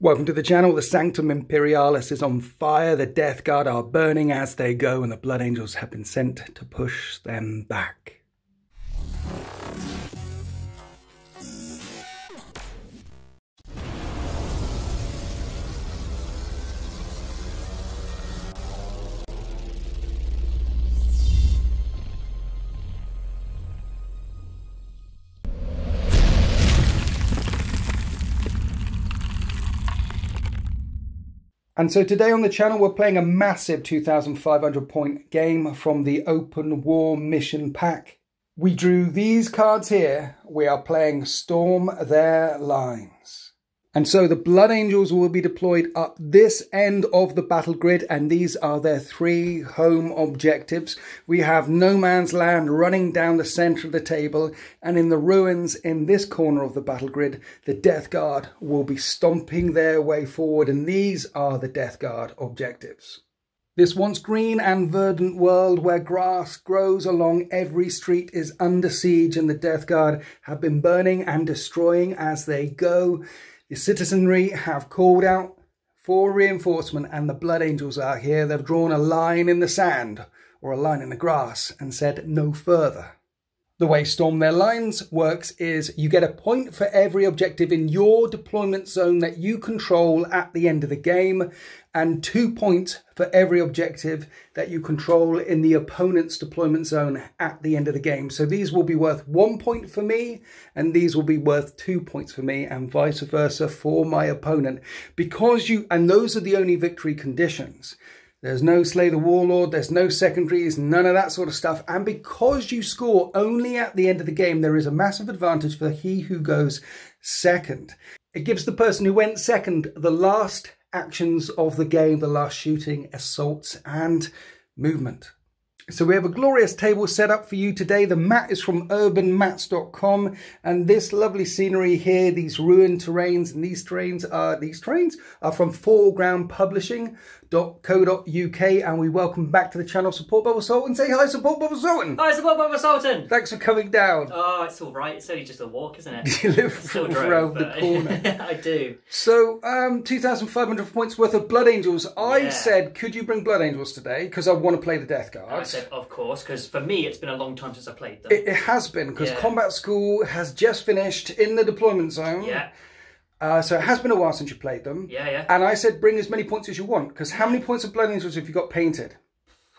Welcome to the channel. The Sanctum Imperialis is on fire, the Death Guard are burning as they go, and the Blood Angels have been sent to push them back. And so today on the channel we're playing a massive 2,500 point game from the Open War Mission Pack. We drew these cards here. We are playing Storm Their Lines. And so the Blood Angels will be deployed up this end of the battle grid, and these are their 3 home objectives. We have no man's land running down the centre of the table, and in the ruins in this corner of the battle grid, the Death Guard will be stomping their way forward, and these are the Death Guard objectives. This once green and verdant world where grass grows along every street is under siege, and the Death Guard have been burning and destroying as they go. The citizenry have called out for reinforcement, and the Blood Angels are here. They've drawn a line in the sand or a line in the grass and said no further. The way Storm Their Lines works is you get a point for every objective in your deployment zone that you control at the end of the game, and 2 points for every objective that you control in the opponent's deployment zone at the end of the game. So these will be worth 1 point for me, and these will be worth 2 points for me, and vice versa for my opponent. And those are the only victory conditions. There's no Slay the Warlord, there's no secondaries, none of that sort of stuff. And because you score only at the end of the game, there is a massive advantage for he who goes second. It gives the person who went second the last actions of the game, the last shooting, assaults, and movement. So we have a glorious table set up for you today. The mat is from urbanmats.com, and this lovely scenery here, these ruined terrains, and these terrains are from foregroundpublishing.co.uk, and we welcome back to the channel Support Bubble Sultan. Say hi, Support Bubble Sultan. Hi, Support Bubble Sultan. Thanks for coming down. Oh, it's all right. It's only just a walk, isn't it? You live around the corner. I do. So, 2,500 points worth of Blood Angels. I said, could you bring Blood Angels today? Because I want to play the Death Guard. I said, of course, because for me, it's been a long time since I played them. It has been, because Combat School has just finished in the deployment zone. Yeah. So it has been a while since you played them. Yeah. And I said, bring as many points as you want, because how many points of Blood Angels have you got painted?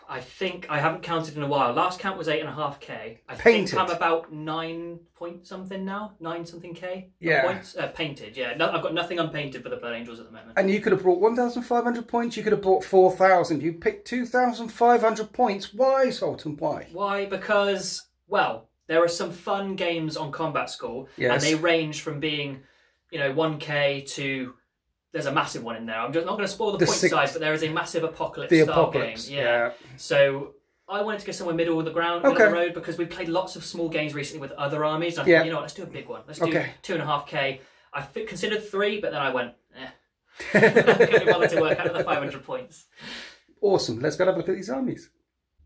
I think I haven't counted in a while. Last count was 8.5k. I think I'm about 9 point something now. 9 something k. Yeah. Points painted. Yeah. No, I've got nothing unpainted for the Blood Angels at the moment. And you could have brought 1,500 points. You could have brought 4,000. You picked 2,500 points. Why, Sultan? Why? Why? Because, well, there are some fun games on Combat School, and they range from being, 1k to. There's a massive one in there. I'm just not going to spoil the point size, but there is a massive apocalypse-style game. Yeah. So I wanted to go somewhere middle of the ground, middle of the road, because we played lots of small games recently with other armies. I thought, you know what, let's do a big one. Let's do 2.5k. I considered 3, but then I went, I couldn't bother to work out the 500 points. Awesome. Let's go have a look at these armies.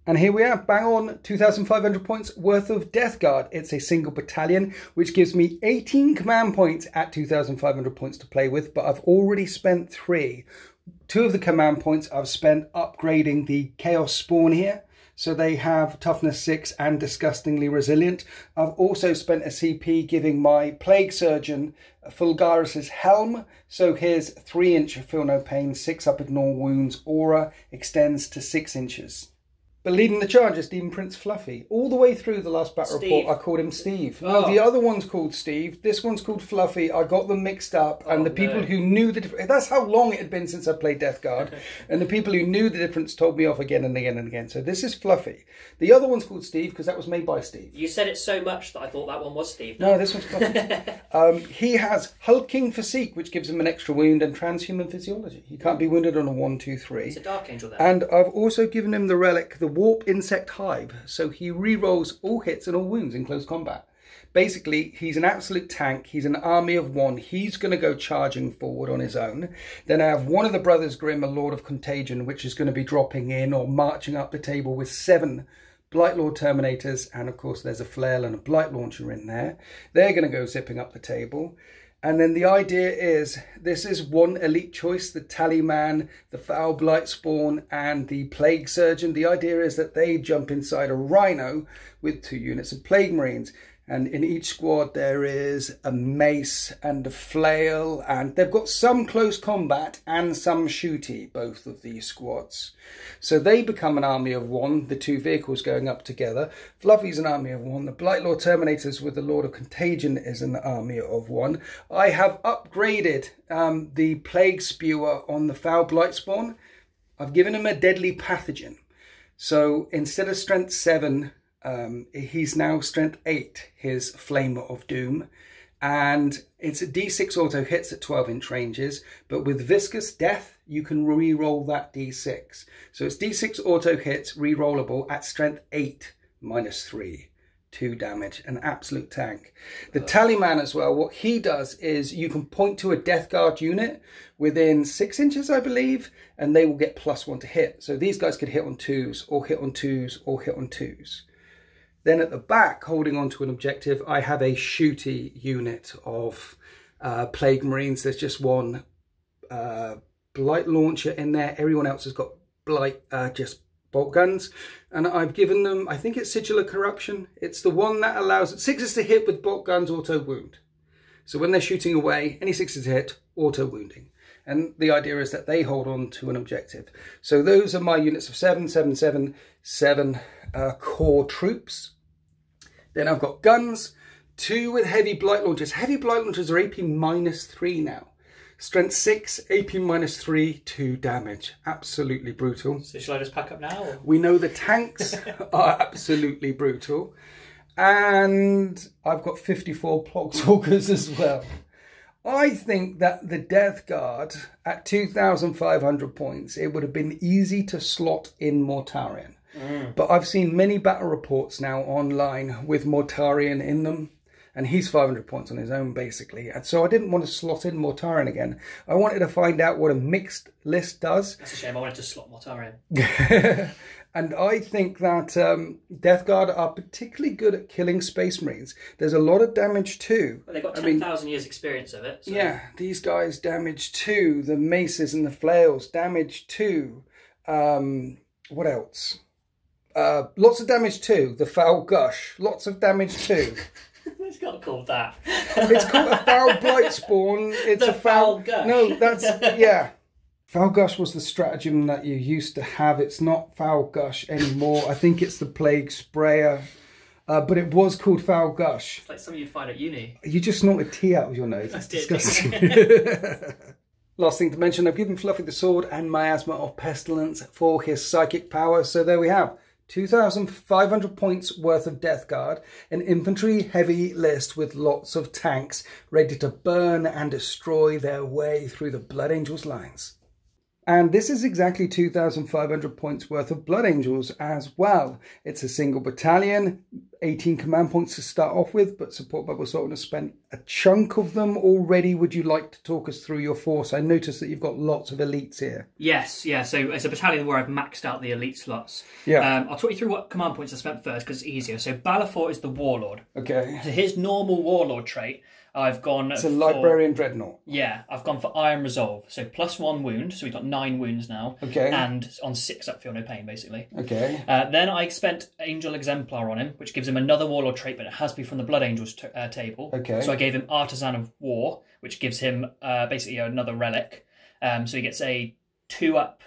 And here we are, bang on, 2,500 points worth of Death Guard. It's a single battalion, which gives me 18 command points at 2,500 points to play with, but I've already spent 3. 2 of the command points I've spent upgrading the Chaos Spawn here, so they have toughness 6 and disgustingly resilient. I've also spent a CP giving my Plague Surgeon Fulgaris's Helm, so here's 3-inch Feel No Pain, 6 up Ignore Wounds, Aura extends to 6 inches. But leading the charge is Demon Prince Fluffy. All the way through the last battle report, I called him Steve. No, the other one's called Steve. This one's called Fluffy. I got them mixed up. And the people who knew the difference... That's how long it had been since I played Death Guard. And the people who knew the difference told me off again and again and again. So this is Fluffy. The other one's called Steve because that was made by Steve. You said it so much that I thought that one was Steve. No, this one's Fluffy. He has Hulking Physique, which gives him an extra wound, and Transhuman Physiology. He can't be wounded on a 1, 2, 3. It's a Dark Angel then. And I've also given him the relic, the Warp Insect Hive, so he re-rolls all hits and all wounds in close combat. Basically, he's an absolute tank. He's an army of 1. He's going to go charging forward on his own. Then I have one of the Brothers Grimm, a Lord of Contagion, which is going to be dropping in or marching up the table with 7 Blightlord Terminators, and of course there's a flail and a Blight Launcher in there. They're going to go zipping up the table. And then the idea is, this is one elite choice, the Tallyman, the Foul Blightspawn, and the Plague Surgeon. The idea is that they jump inside a Rhino with 2 units of Plague Marines. And in each squad there is a mace and a flail, and they've got some close combat and some shooty, both of these squads. So they become an army of 1, the 2 vehicles going up together. Fluffy's an army of 1. The Blightlord Terminators with the Lord of Contagion is an army of 1. I have upgraded the Plague Spewer on the Foul Blightspawn. I've given him a deadly pathogen. So instead of strength 7, he's now strength 8, his Flamer of Doom, and it's a D6 auto hits at 12-inch ranges, but with Viscous Death you can re-roll that D6. So it's D6 auto hits, re-rollable at strength 8 -3, 2 damage, an absolute tank. The Tallyman as well, what he does is you can point to a Death Guard unit within 6 inches, I believe, and they will get +1 to hit. So these guys could hit on 2s, or hit on 2s, or hit on 2s. Then at the back, holding on to an objective, I have a shooty unit of Plague Marines. There's just one Blight Launcher in there. Everyone else has got Blight, just bolt guns. And I've given them, I think it's Sigil of Corruption. It's the one that allows 6s to hit with bolt guns, auto wound. So when they're shooting away, any 6s to hit, auto wounding. And the idea is that they hold on to an objective. So those are my units of 7, 7, 7, 7 core troops. Then I've got guns, 2 with heavy blight launchers. Heavy blight launchers are AP -3 now. Strength 6, AP -3, 2 damage. Absolutely brutal. So shall I just pack up now? Or? We know the tanks are absolutely brutal. And I've got 54 Pox Walkers as well. I think that the Death Guard at 2,500 points, it would have been easy to slot in Mortarion. But I've seen many battle reports now online with Mortarion in them, and he's 500 points on his own basically. And so I didn't want to slot in Mortarion again. I wanted to find out what a mixed list does. That's a shame, I wanted to slot Mortarion. And I think that Death Guard are particularly good at killing Space Marines. There's a lot of damage too. Well, they've got 10,000 years experience of it. So. Yeah, these guys damage 2. The maces and the flails damage 2. What else? Lots of damage too. The Foul Gush, lots of damage too. It's not called that. It's called a Foul Blightspawn. It's the a foul Gush. No, that's yeah. Foul Gush was the stratagem that you used to have. It's not Foul Gush anymore. I think it's the Plague Sprayer, but it was called Foul Gush. It's like something you'd find at uni. You just snorted tea out of your nose. It's disgusting. Last thing to mention, I've given Fluffy the sword and Miasma of Pestilence for his psychic power. So there we have 2,500 points worth of Death Guard, an infantry heavy list with lots of tanks ready to burn and destroy their way through the Blood Angels lines. And this is exactly 2,500 points worth of Blood Angels as well. It's a single battalion, 18 command points to start off with, but Support Bubble Sultan has spent a chunk of them already. Would you like to talk us through your force? I noticed that you've got lots of elites here. Yes, yeah, so it's a battalion where I've maxed out the elite slots. Yeah. I'll talk you through what command points I spent first because it's easier. So Balafort is the Warlord. Okay. So his normal Warlord trait, I've gone It's a Librarian Dreadnought. Yeah, I've gone for Iron Resolve. So +1 wound, so we've got 9 wounds now. Okay. And on 6 up, feel no pain, basically. Okay. Then I spent Angel Exemplar on him, which gives him another Warlord trait, but it has to be from the Blood Angels table. Okay. So I gave him Artisan of War, which gives him basically another relic. So he gets a 2-up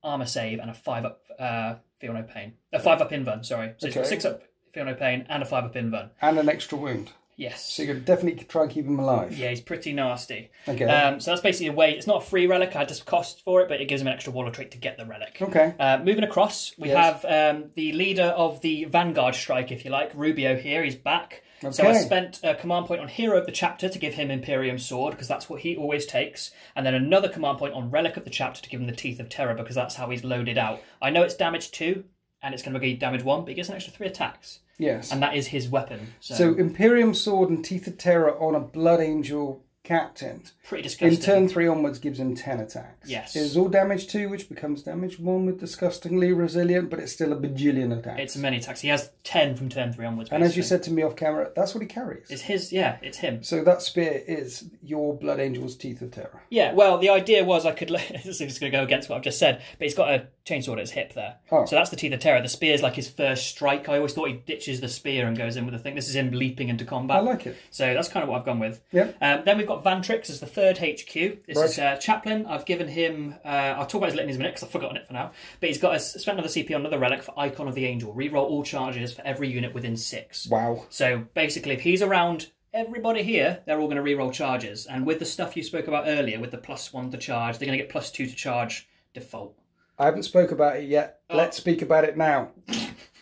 armor save and a 5-up feel no pain. A 5-up invuln, sorry. So he's got 6-up feel no pain and a 5-up invuln. And an extra wound. Yes. So you're definitely try and keep him alive. Yeah, he's pretty nasty. Okay. So that's basically a way. It's not a free relic. I had to cost for it, but it gives him an extra Warlord trait to get the relic. Okay. Moving across, we have the leader of the Vanguard strike, if you like, Rubio here. He's back. Okay. So I spent a command point on Hero of the Chapter to give him Imperium Sword, because that's what he always takes. And then another command point on Relic of the Chapter to give him the Teeth of Terror, because that's how he's loaded out. I know it's damage 2, and it's going to be damage 1, but he gets an extra 3 attacks. Yes. And that is his weapon. So Imperium Sword and Teeth of Terror on a Blood Angel captain. Pretty disgusting. In turn 3 onwards gives him 10 attacks. Yes. It is all damage 2, which becomes damage 1 with disgustingly resilient, but it's still a bajillion attacks. It's many attacks. He has 10 from turn 3 onwards. And as you said to me off camera, that's what he carries. It's his, yeah, it's him. So that spear is your Blood Angel's Teeth of Terror. Yeah, well, the idea was I could... This is going to go against what I've just said, but he's got a chainsaw at his hip there. Oh. So that's the Teeth of Terror. The spear's like his first strike. I always thought he ditches the spear and goes in with the thing. This is him leaping into combat. I like it. So that's kind of what I've gone with. Yep. Then we've got Vantrix as the third HQ. This is Chaplain. I've given him... I'll talk about his litanies in a minute because I've forgotten it for now. But he's got spent another CP on another relic for Icon of the Angel. Reroll all charges for every unit within 6. Wow. So basically, if he's around everybody here, they're all going to reroll charges. And with the stuff you spoke about earlier, with the +1 to charge, they're going to get +2 to charge default. I haven't spoke about it yet. Let's speak about it now.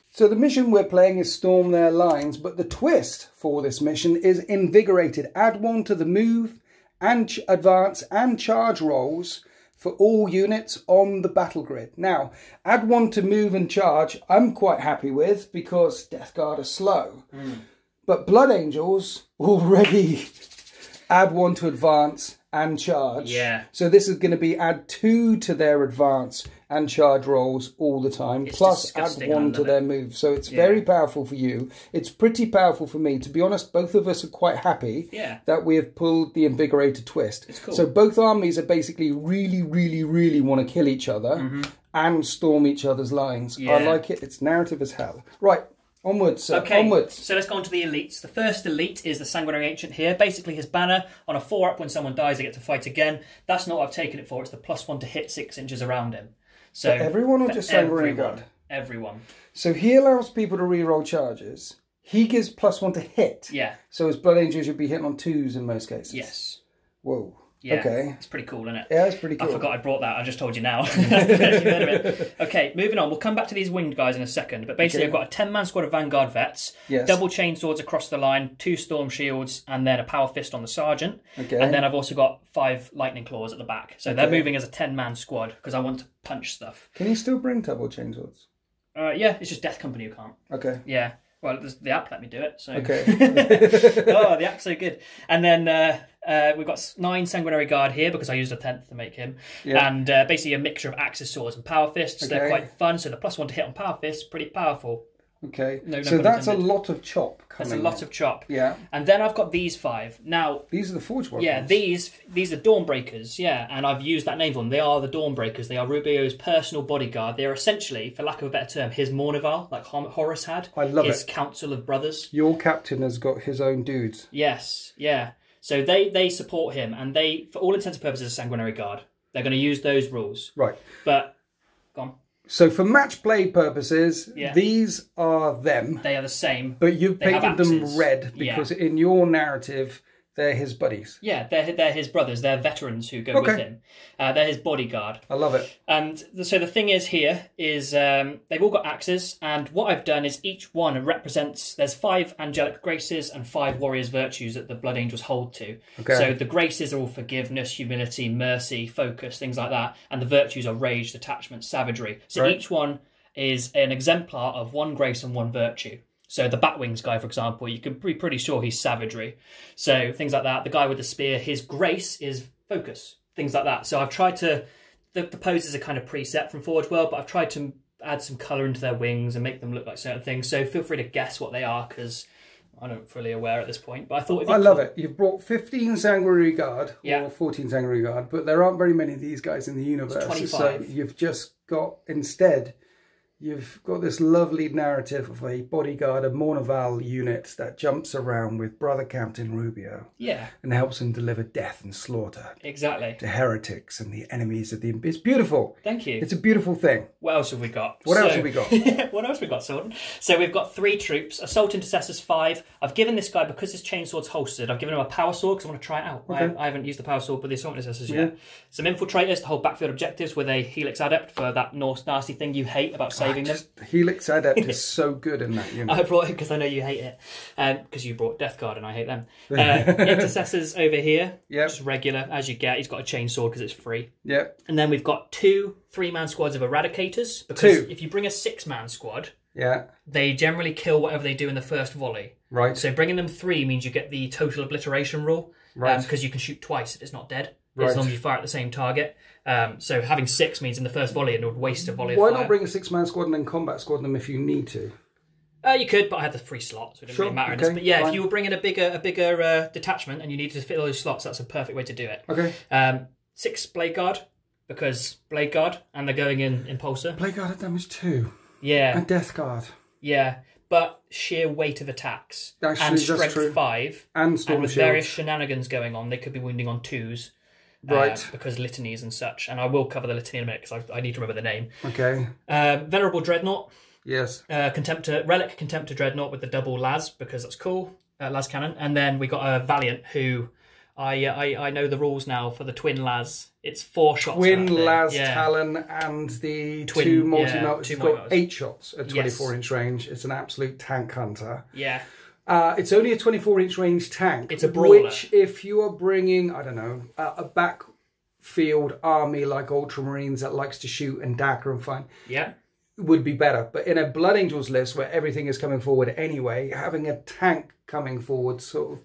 So the mission we're playing is Storm Their Lines, but the twist for this mission is Invigorated. Add 1 to the move and advance and charge rolls for all units on the battle grid. Now, add 1 to move and charge, I'm quite happy with because Death Guard are slow. But Blood Angels already add 1 to advance and charge. Yeah. So this is going to be add 2 to their advance and charge rolls all the time, plus add 1 to their move. So it's very powerful for you. It's pretty powerful for me. To be honest, both of us are quite happy that we have pulled the Invigorated twist. It's cool. So both armies are basically really want to kill each other and storm each other's lines. I like it. It's narrative as hell. Right. Onwards, okay, onwards. So let's go on to the elites. The first elite is the Sanguinary Ancient here. Basically, his banner, on a 4-up when someone dies, they get to fight again. That's not what I've taken it for. It's the +1 to hit 6 inches around him. So for everyone or just Sanguinary Guard? Everyone. So he allows people to reroll charges. He gives +1 to hit. Yeah. So his Blood Angels should be hitting on 2s in most cases. Yes. Whoa. Yeah, okay. It's pretty cool, isn't it? Yeah, it's pretty cool. I forgot I brought that. I just told you now. Okay, moving on. We'll come back to these winged guys in a second. But basically, I've got a 10-man squad of Vanguard Vets, double chain swords across the line, 2 storm shields, and then a power fist on the sergeant. Okay. And then I've also got 5 lightning claws at the back. So they're moving as a 10-man squad because I want to punch stuff. Can you still bring double chain swords? Yeah, it's just Death Company who can't. Okay. Yeah. Well, the app let me do it. So. Okay. Oh, the app's so good. And then we've got 9 Sanguinary Guard here because I used a 10th to make him. Yeah. And basically a mixture of axes, swords, and power fists. Okay. They're quite fun. So the +1 to hit on power fists, pretty powerful. Okay. No so that's intended. A lot of chop coming. That's a lot of chop. Yeah. And then I've got these 5. Now these are the Forge Warriors. Yeah, these are Dawnbreakers, yeah, and I've used that name for them. They are the Dawnbreakers. They are Rubio's personal bodyguard. They are essentially, for lack of a better term, his Mournival, like Horus had. I love his Council of Brothers. Your captain has got his own dudes. Yes, yeah. So they support him, and they, for all intents and purposes, a Sanguinary Guard. They're going to use those rules. Right. But, go on. So for match play purposes, these are them. They are the same. But you've painted them red because in your narrative, they're his buddies. Yeah, they're his brothers. They're veterans who go with him. They're his bodyguard. I love it. And so the thing is here is they've all got axes. And what I've done is each one represents... There's 5 angelic graces and 5 warriors' virtues that the Blood Angels hold to. Okay. So the graces are all forgiveness, humility, mercy, focus, things like that. And the virtues are rage, detachment, savagery. So each one is an exemplar of 1 grace and 1 virtue. So the Batwings guy, for example, you can be pretty sure he's savagery. So things like that. The guy with the spear, his grace is focus. Things like that. So I've tried to... The poses are kind of preset from Forge World, but I've tried to add some colour into their wings and make them look like certain things. So feel free to guess what they are, because I'm not fully aware at this point. But I thought... I love it. You've brought 15 Sanguinary Guard, or 14 Sanguinary Guard, but there aren't very many of these guys in the universe. It's 25. So you've just got, instead... You've got this lovely narrative of a bodyguard, a Mournival unit that jumps around with Brother Captain Rubio. Yeah. And helps him deliver death and slaughter. Exactly. To heretics and the enemies of the... It's beautiful. Thank you. It's a beautiful thing. What else have we got? What else have we got? What else have we got, Sword? So we've got 3 troops. Assault Intercessors 5. I've given this guy, because his chainsword's holstered, I've given him a power sword because I want to try it out. Okay. I haven't used the power sword with the Assault Intercessors yet. Some Infiltrators to hold backfield objectives with a Helix Adept for that nasty thing you hate about saving them. Helix Adept is so good in that unit. I brought it because I know you hate it. Because you brought Death Guard and I hate them. Intercessors over here. Yep. Just regular, as you get. He's got a chainsword because it's free. Yep. And then we've got 2 3-man squads of Eradicators. Because if you bring a 6-man squad, they generally kill whatever they do in the first volley. Right. So bringing them 3 means you get the total obliteration rule. Right. Because you can shoot twice if it's not dead, right. as long as you fire at the same target. So having 6 means in the first volley it would waste a volley of fire. Why not bring a 6-man squad and then combat squad them if you need to? You could, but I had the 3 slots, so it didn't really matter. Okay, but yeah, fine. if you were bringing a bigger detachment and you needed to fit all those slots, that's a perfect way to do it. Okay. 6 Blade Guard, because Blade Guard, and they're going in Impulsor. Blade Guard at damage 2. Yeah. And Death Guard. Yeah, but sheer weight of attacks. Actually, and that's strength true. 5. And Storm and with Shields. various shenanigans going on, they could be wounding on 2s. Right. Because litanies and such. And I will cover the litany in a minute because I need to remember the name. Okay. Venerable Dreadnought. Yes. Relic Contemptor Dreadnought with the double las, because that's cool. Las cannon. And then we got a Valiant who I know the rules now for the twin las. It's 4 shots. Twin las Talon and the twin, 2 multi-motors. Two It's got multi-motors. 8 shots at 24-inch range. It's an absolute tank hunter. Yeah. It's only a 24-inch range tank. It's a brawler. Which, if you are bringing, I don't know, a backfield army like Ultramarines that likes to shoot and dagger and find, would be better. But in a Blood Angels list where everything is coming forward anyway, having a tank coming forward sort of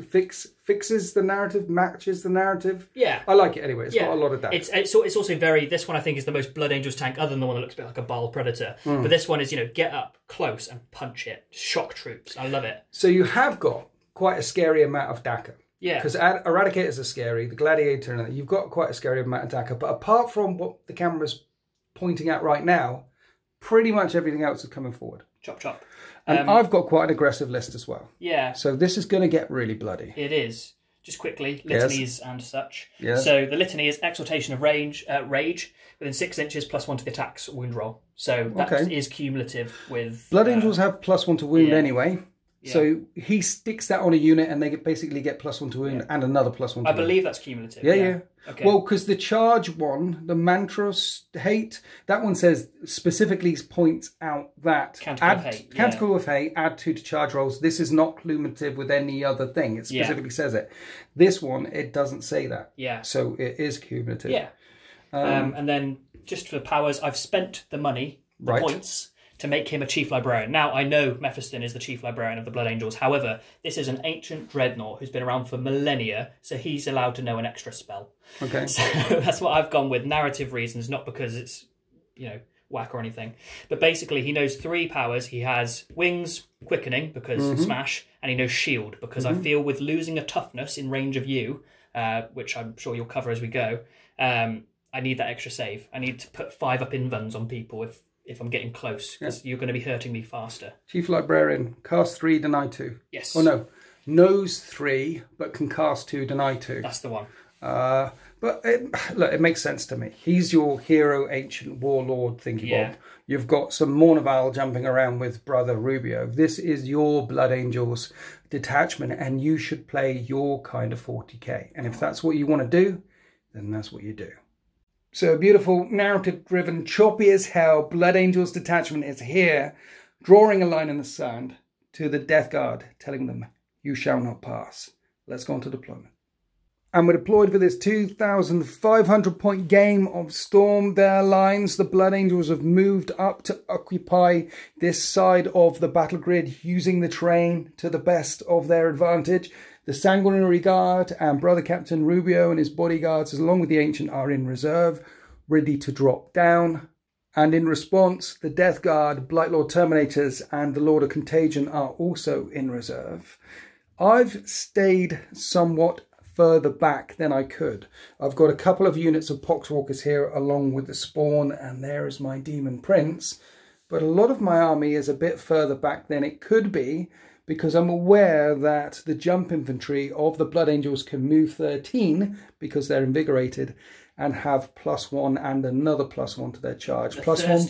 fixes the narrative, matches the narrative. Yeah. I like it anyway. It's got a lot of that. It's also very, this one I think is the most Blood Angels tank other than the one that looks a bit like a Baal Predator. But this one is, you know, get up close and punch it. Shock troops. I love it. So you have got quite a scary amount of DACA. Yeah. Because Eradicators are scary, the Gladiator, and you've got quite a scary amount of DACA. But apart from what the camera's pointing at right now, pretty much everything else is coming forward. Chop, chop. And I've got quite an aggressive list as well. Yeah. So this is going to get really bloody. It is. Just quickly, litanies and such. Yes. So the litany is Exaltation of Rage within 6 inches +1 to the attack's wound roll. So that is cumulative with... Blood Angels have +1 to wound anyway. Yeah. So he sticks that on a unit and they basically get +1 to wound and another +1 to wound. I believe that's cumulative. Yeah. Okay. Well, because the charge one, the Mantros Hate, that one says specifically points out that Canticle of Hate, add 2 to charge rolls. This is not cumulative with any other thing. It specifically says it. This one, it doesn't say that. Yeah. So it is cumulative. Yeah. And then just for powers, I've spent the money, the points, to make him a Chief Librarian. Now, I know Mephiston is the Chief Librarian of the Blood Angels. However, this is an ancient dreadnought who's been around for millennia, so he's allowed to know an extra spell. Okay. So that's what I've gone with, narrative reasons, not because it's, you know, whack or anything. But basically, he knows 3 powers. He has Wings, Quickening, because Smash, and he knows Shield, because I feel with losing a toughness in range of you, which I'm sure you'll cover as we go, I need that extra save. I need to put 5 up invuns on people if I'm getting close, because you're going to be hurting me faster. Chief Librarian, cast 3, deny 2. Yes. Oh no, knows 3, but can cast 2, deny 2. That's the one. But look, it makes sense to me. He's your hero, ancient warlord thingy bob. You've got some Mournival jumping around with Brother Rubio. This is your Blood Angels detachment, and you should play your kind of 40k. And if that's what you want to do, then that's what you do. So a beautiful, narrative-driven, choppy as hell Blood Angels detachment is here, drawing a line in the sand to the Death Guard, telling them, you shall not pass. Let's go on to deployment. And we're deployed for this 2,500-point game of Storm Their Lines. The Blood Angels have moved up to occupy this side of the battle grid, using the terrain to the best of their advantage. The Sanguinary Guard and Brother Captain Rubio and his bodyguards, along with the Ancient, are in reserve, ready to drop down. And in response, the Death Guard, Blightlord Terminators and the Lord of Contagion are also in reserve. I've stayed somewhat further back than I could. I've got a couple of units of Pox Walkers here along with the Spawn, and there is my Demon Prince. But a lot of my army is a bit further back than it could be, because I'm aware that the jump infantry of the Blood Angels can move 13 because they're invigorated and have +1 and another +1 to their charge. The thirst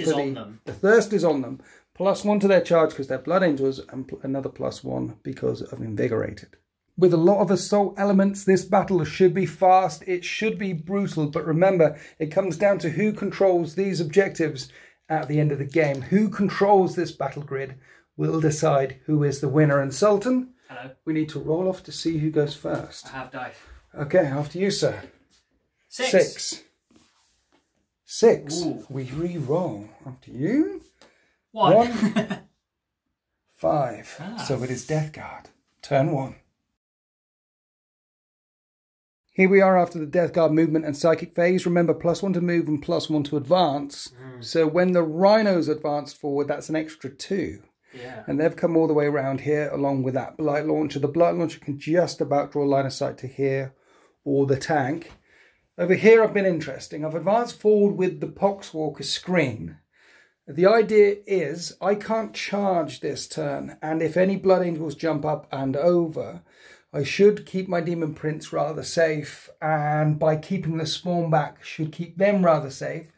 is on them. +1 to their charge because they're Blood Angels, and another +1 because of invigorated. With a lot of assault elements, this battle should be fast, it should be brutal, but remember, it comes down to who controls these objectives at the end of the game. Who controls this battle grid will decide who is the winner. And Sultan, hello. We need to roll off to see who goes first. I have dice. Okay, after you, sir. 6. 6. Ooh. We re-roll. After you. 1. 5. So it is Death Guard. Turn 1. Here we are after the Death Guard movement and psychic phase. Remember, +1 to move and +1 to advance. So when the Rhinos advanced forward, that's an extra 2. Yeah. And they've come all the way around here along with that Blight Launcher. The Blight Launcher can just about draw line of sight to here or the tank. Over here I've been interesting. I've advanced forward with the Pox Walker screen. The idea is I can't charge this turn, and if any Blood Angels jump up and over, I should keep my Demon Prince rather safe, and by keeping the spawn back, should keep them rather safe.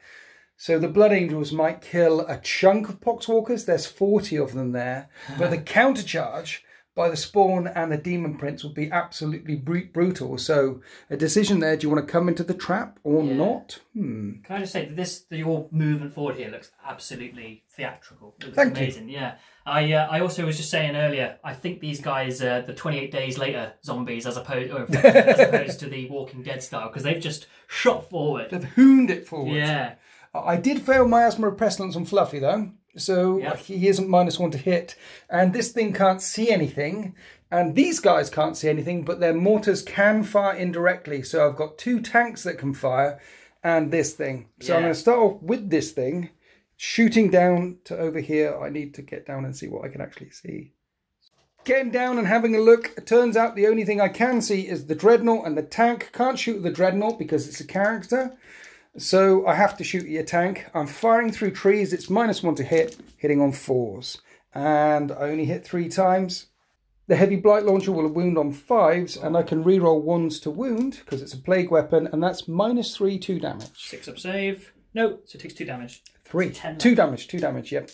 So the Blood Angels might kill a chunk of Pox Walkers. There's 40 of them there, but the countercharge by the spawn and the Demon Prince would be absolutely brutal. So a decision there, do you want to come into the trap or not? Can I just say that your movement forward here looks absolutely theatrical. It looks amazing. Yeah. I also was just saying earlier, I think these guys are the 28 days later zombies as opposed to the Walking Dead style, because they've just shot forward. They've hooned it forward. Yeah. I did fail Miasma of Pestilence on Fluffy though. So he isn't -1 to hit. And this thing can't see anything. And these guys can't see anything, but their mortars can fire indirectly. So I've got 2 tanks that can fire and this thing. So I'm going to start off with this thing, shooting down to over here. I need to get down and see what I can actually see. Getting down and having a look. It turns out the only thing I can see is the Dreadnought and the tank. Can't shoot the Dreadnought because it's a character. So I have to shoot your tank. I'm firing through trees. It's -1 to hit, hitting on 4s. And I only hit 3 times. The heavy Blight Launcher will wound on 5s, and I can reroll 1s to wound because it's a plague weapon, and that's -3, 2 damage. 6 up save. No, so it takes 2 damage. 3. 2 damage, yep.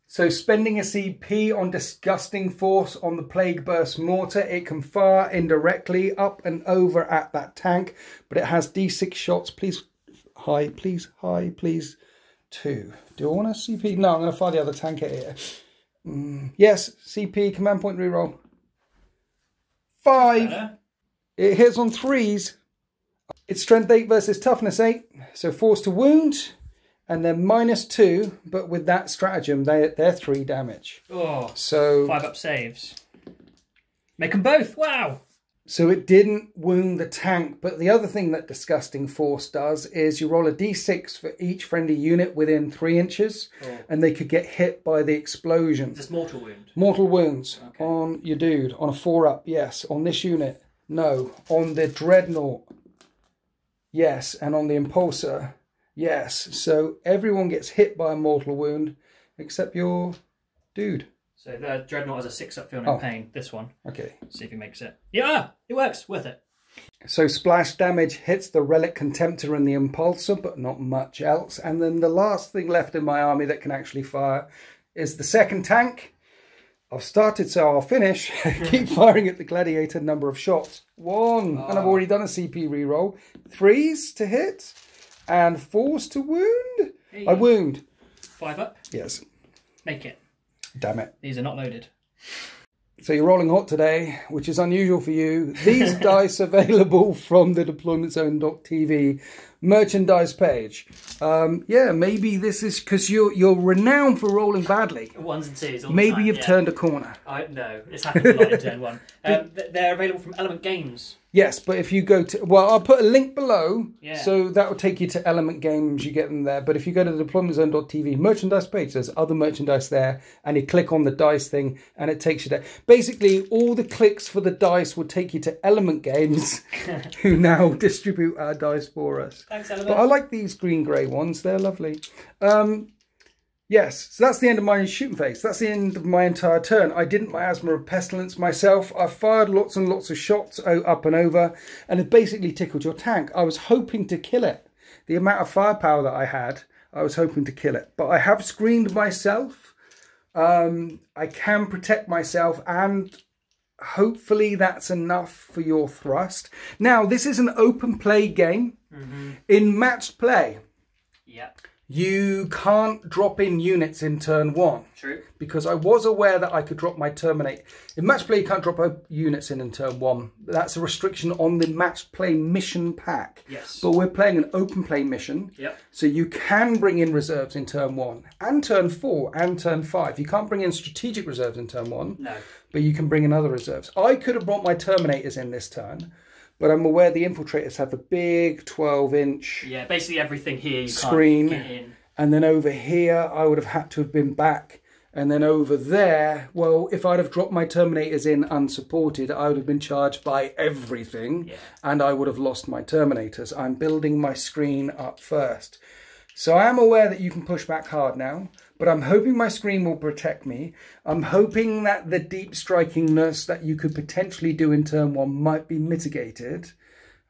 So spending a CP on Disgusting Force on the Plague Burst Mortar, it can fire indirectly up and over at that tank, but it has D6 shots. Please. High, please. 2. Do I want a CP? No, I'm going to fire the other tank at here. Yes, CP, command point reroll. 5. It hits on 3s. It's strength 8 versus toughness 8. So force to wound. And then -2. But with that stratagem, they're 3 damage. Oh, so 5 up saves. Make them both. Wow. So it didn't wound the tank, but the other thing that Disgusting Force does is you roll a d6 for each friendly unit within 3 inches, and they could get hit by the explosion. Is this mortal wound? Mortal wounds on your dude, on a 4-up, yes. On this unit, no. On the Dreadnought, yes. And on the Impulsor, yes. So everyone gets hit by a mortal wound, except your dude. So the Dreadnought has a 6-up feeling of pain. This one. Okay. See if he makes it. Yeah, it works. Worth it. So splash damage hits the Relic Contemptor and the Impulsor, but not much else. And then the last thing left in my army that can actually fire is the second tank. I've started, so I'll finish. Keep firing at the Gladiator, number of shots. 1. And I've already done a CP reroll. 3s to hit and 4s to wound. I wound. 5 up? Yes. Make it. Damn it. These are not loaded. So you're rolling hot today, which is unusual for you. These dice available from the deploymentzone.tv merchandise page. Yeah, maybe this is because you're renowned for rolling badly. 1s and 2s all maybe the time, you've turned a corner. No, it's happened a lot in turn 1. They're available from Element Games. Yes, but if you go to... Well, I'll put a link below, yeah. So that will take you to Element Games. You get them there. But if you go to the deploymentzone.tv merchandise page, there's other merchandise there, and you click on the dice thing, and it takes you there. Basically, all the clicks for the dice will take you to Element Games, who now distribute our dice for us. Thanks, Element. But I like these green-grey ones. They're lovely. Yes, so that's the end of my shooting phase. That's the end of my entire turn. I didn't Miasma of Pestilence myself. I fired lots and lots of shots up and over, and it basically tickled your tank. I was hoping to kill it. The amount of firepower that I had, I was hoping to kill it. But I have screened myself. I can protect myself, and hopefully that's enough for your thrust. Now, this is an open play game. In matched play. Yep. You can't drop in units in turn 1. True. Because I was aware that I could drop my Terminate. In match play, you can't drop units in turn 1. That's a restriction on the match play mission pack. Yes. But we're playing an open play mission. Yep. So you can bring in reserves in turn 1 and turn 4 and turn 5. You can't bring in strategic reserves in turn 1. No. But you can bring in other reserves. I could have brought my Terminators in this turn. But I'm aware the infiltrators have a big 12-inch basically everything here you screen. Can't get in. And then over here, I would have had to have been back. And then over there, well, if I'd have dropped my Terminators in unsupported, I would have been charged by everything. And I would have lost my Terminators. I'm building my screen up first. So I am aware that you can push back hard now, but I'm hoping my screen will protect me. I'm hoping that the deep strikingness that you could potentially do in turn 1 might be mitigated.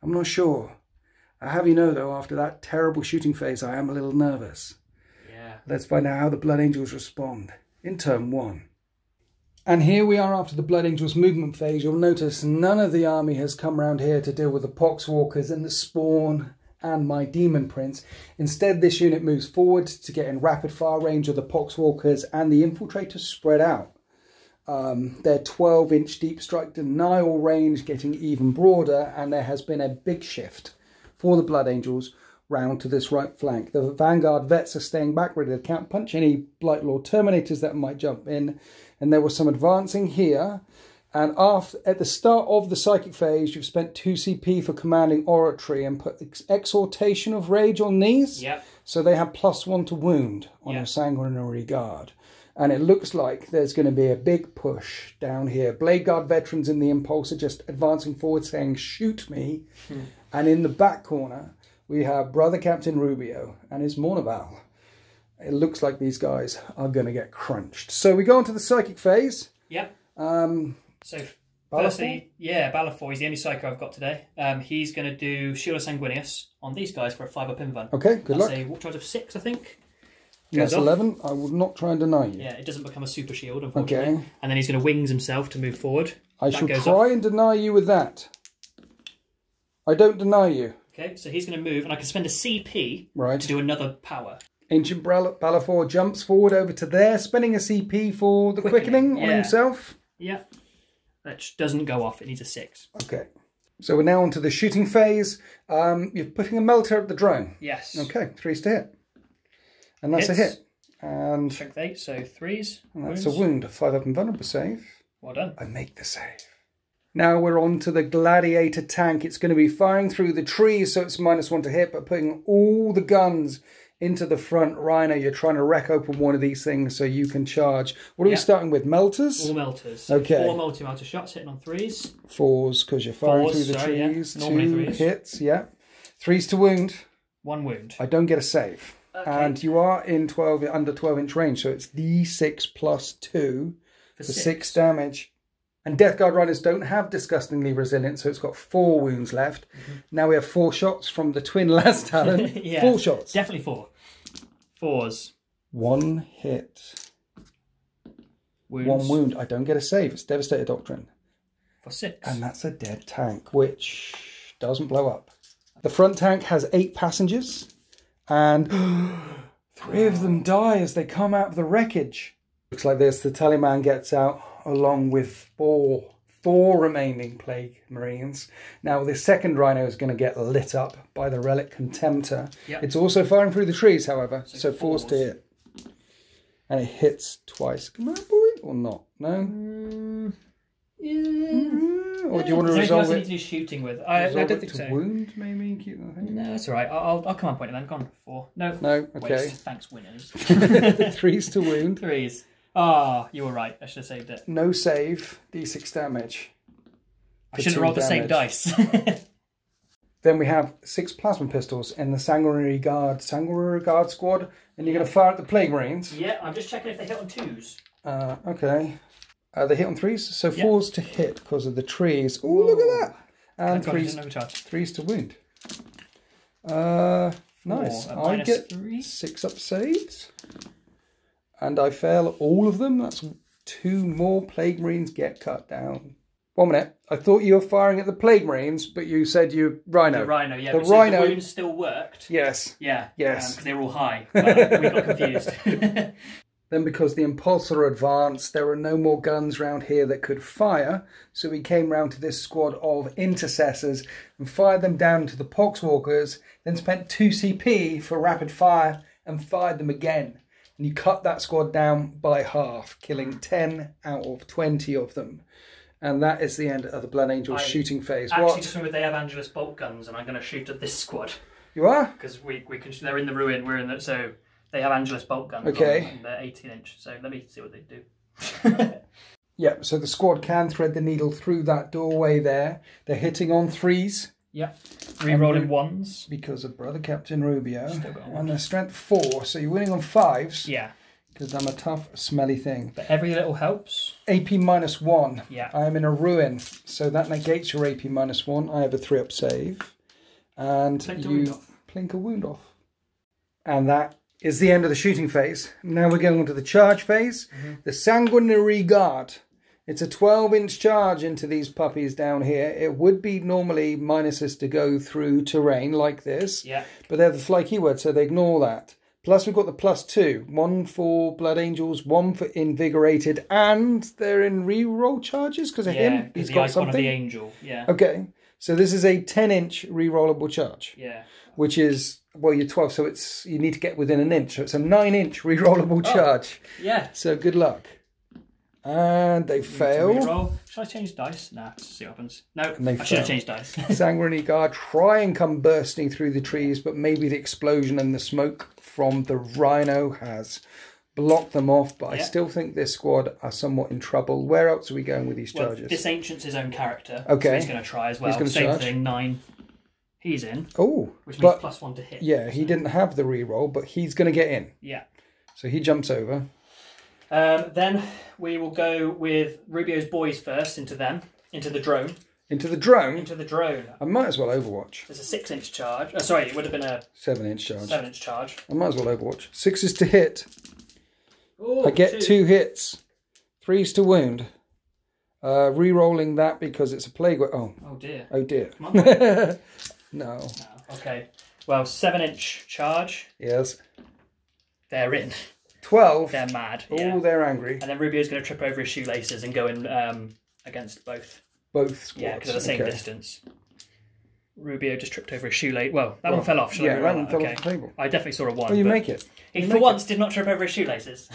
I'm not sure. I have you know, though, after that terrible shooting phase, I am a little nervous. Yeah. Let's find out how the Blood Angels respond in turn 1. And here we are after the Blood Angels movement phase. You'll notice none of the army has come around here to deal with the Pox Walkers and the Spawn and my Demon Prince. Instead, this unit moves forward to get in rapid fire range of the Pox Walkers and the Infiltrators spread out. Their 12-inch deep strike denial range getting even broader, and there has been a big shift for the Blood Angels round to this right flank. The Vanguard Vets are staying back, ready to counterpunch any Blight Lord Terminators that might jump in, and there was some advancing here. And at the start of the Psychic phase, you've spent 2 CP for commanding Oratory and put Exhortation of Rage on these. So they have +1 to wound on a Sanguinary Guard. And it looks like there's going to be a big push down here. Blade Guard veterans in the Impulse are just advancing forward saying, shoot me. And in the back corner, we have Brother Captain Rubio and his Mournival. It looks like these guys are going to get crunched. So we go on to the Psychic phase. So, firstly, Balafor, he's the only Psycho I've got today. He's going to do Shield of Sanguinius on these guys for a 5-up invuln. Okay, good luck. That's a walk charge of 6, I think. That's 11. I will not try and deny you. Yeah, it doesn't become a super shield, unfortunately. Okay. And then he's going to wings himself to move forward. I shall try and deny you with that. I don't deny you. Okay, so he's going to move, and I can spend a CP to do another power. Ancient Balafor jumps forward over to there, spending a CP for the quickening on himself. Yeah. That doesn't go off. It needs a 6. Okay. So we're now on to the shooting phase. You're putting a melter at the drone. Yes. Okay, 3s to hit. And that's a hit. And strength 8, so 3s. And that's a wound. 5-up invulnerable save. Well done. I make the save. Now we're on to the Gladiator Tank. It's going to be firing through the trees, so it's -1 to hit, but putting all the guns into the front rhino. You're trying to wreck open one of these things so you can charge. What are we starting with? Melters? All melters. Okay. 4 multi-melter shots hitting on 3s. 4s because you're firing through the trees. Yeah. Normally 2 hits, 3s to wound. 1 wound. I don't get a save. Okay. And you are in under 12-inch range, so it's D6 +2 for 6 damage. And Death Guard Runners don't have Disgustingly Resilient, so it's got 4 wounds left. Now we have 4 shots from the Twin Las Talon. 4 shots. Definitely 4. 4s. 1 hit. Wounds. 1 wound. I don't get a save. It's Devastator Doctrine. For 6. And that's a dead tank, which doesn't blow up. The front tank has 8 passengers. And 3 of them die as they come out of the wreckage. Looks like this. The Tallyman gets out along with 4 remaining Plague Marines. Now this second rhino is going to get lit up by the Relic Contemptor. It's also firing through the trees, however. So 4s to hit. And it hits twice. Come on, boy. Or not? No? Or do you want to resolve it? I need to do shooting with. I don't think so. Wound, maybe? Keep the thing. No, that's all right. I'll come on point then. Gone 4. No. No, okay. Waste. Thanks, winners. 3s to wound. 3s. Ah, you were right. I should have saved it. No save. D6 damage. I shouldn't have rolled the same dice. Then we have 6 plasma pistols in the Sanguinary Guard squad. And you're going to fire at the Plague Marines. Yeah, I'm just checking if they hit on 2s. Okay. They hit on 3s, so 4s to hit because of the trees. Oh, look at that! And 3s to wound. Nice. I get 6-up saves. And I fail all of them. That's 2 more Plague Marines get cut down. 1 minute. I thought you were firing at the Plague Marines, but you said you Rhino. The Rhino, yeah. The Rhino. The wounds still worked. Yes. Yeah. Yes. Because they were all high. But we got confused. Then because the Impulsor advanced, there were no more guns round here that could fire. So we came round to this squad of Intercessors and fired them down to the Pox Walkers, then spent 2 CP for rapid fire and fired them again. And you cut that squad down by half, killing 10 out of 20 of them. And that is the end of the Blood Angels shooting phase. Actually, just remember they have Angelus bolt guns, and I'm going to shoot at this squad. You are? Because we can. They're in the ruin. We're in the. So they have Angelus bolt guns. Okay. And they're 18-inch. So let me see what they do. Yep. So the squad can thread the needle through that doorway there. They're hitting on 3s. Yep. Re-rolling 1s. Because of Brother Captain Rubio. Still got And they're strength 4. So you're winning on 5s. Yeah. Because I'm a tough, smelly thing. But every little helps. AP -1. Yeah. I am in a ruin. So that negates your AP -1. I have a 3-up save. And you plink a wound off. And that is the end of the shooting phase. Now we're going on to the charge phase. The Sanguinary Guard. It's a 12-inch charge into these puppies down here. It would be normally minuses to go through terrain like this. Yeah. But they're the fly keyword, so they ignore that. Plus we've got the +2. 1 for Blood Angels, 1 for Invigorated, and they're in re-roll charges because of him. He's got something. Of the angel. Yeah. Okay. So this is a 10-inch re-rollable charge. Yeah. Which is, well, you're 12, so you need to get within an inch. So it's a 9-inch re-rollable charge. Yeah. So good luck. And they fail. Should I change dice? Nah, let's see what happens. No, I should have changed dice. Sanguinary Guard try and come bursting through the trees, but maybe the explosion and the smoke from the rhino has blocked them off. But I still think this squad are somewhat in trouble. Where else are we going with these charges? This Ancient's his own character. Okay. So he's going to try as well. He's going to Same charge. thing, 9. He's in. Oh. Which means +1 to hit. Yeah, he didn't have the re-roll, but he's going to get in. Yeah. So he jumps over. Then we will go with Rubio's boys first into them, into the drone. Into the drone? Into the drone. I might as well Overwatch. There's a 6-inch charge. Oh, sorry, it would have been a 7-inch charge. 7-inch charge. I might as well Overwatch. 6s to hit. Ooh, I get 2 hits. 3s to wound. Re-rolling that because it's a plague. Oh dear. Oh dear. Come on, no. No. Okay. Well, 7-inch charge. Yes. They're in. 12. They're mad. Oh, they're angry. And then Rubio's going to trip over his shoelaces and go in against both. Both squads. Yeah, because they're the same distance. Rubio just tripped over his shoelace. Well, that one fell off. Shall I that one fell off the table. I definitely saw a 1. Well, you make it. He, for once, did not trip over his shoelaces.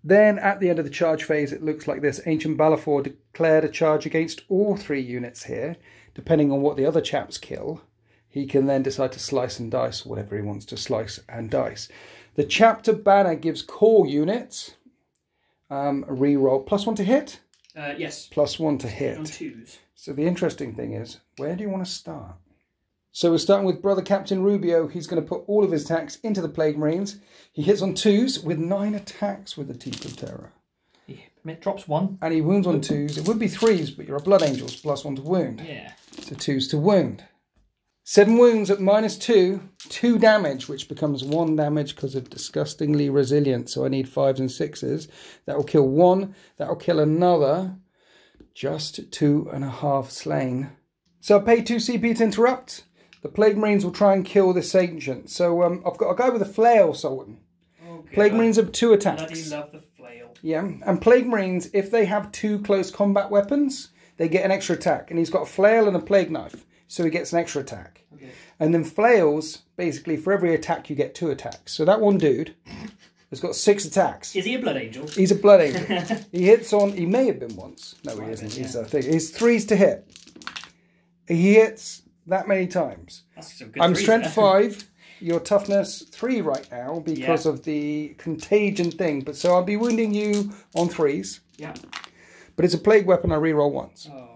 Then, at the end of the charge phase, it looks like this. Ancient Balafor declared a charge against all 3 units here. Depending on what the other chaps kill, he can then decide to slice and dice whatever he wants to slice and dice. The chapter banner gives core units a re-roll. +1 to hit? Yes. +1 to hit. On 2s. So the interesting thing is, where do you want to start? So we're starting with Brother Captain Rubio. He's going to put all of his attacks into the Plague Marines. He hits on 2s with 9 attacks with the Teeth of Terror. It drops 1. And he wounds on 2s. It would be 3s, but you're a Blood Angels, +1 to wound. Yeah. So 2s to wound. 7 wounds at -2, 2 damage, which becomes 1 damage because of disgustingly resilient. So I need 5s and 6s. That will kill 1. That will kill another. Just 2.5 slain. So I pay 2 CP to interrupt. The Plague Marines will try and kill this Ancient. So I've got a guy with a flail, Sultan. Okay. Plague Marines have 2 attacks. Bloody love the flail. Yeah, and Plague Marines, if they have 2 close combat weapons, they get an extra attack. And he's got a flail and a plague knife. So he gets an extra attack. Okay. And then flails, basically, for every attack, you get 2 attacks. So that one dude has got 6 attacks. Is he a Blood Angel? He's a Blood Angel. He hits on... He may have been once. No, he isn't. He's a thing. He's 3s to hit. He hits that many times. That's some good I'm strength 5. Your toughness 3 right now because of the contagion thing. But so I'll be wounding you on 3s. Yeah. But it's a plague weapon. I reroll once. Oh.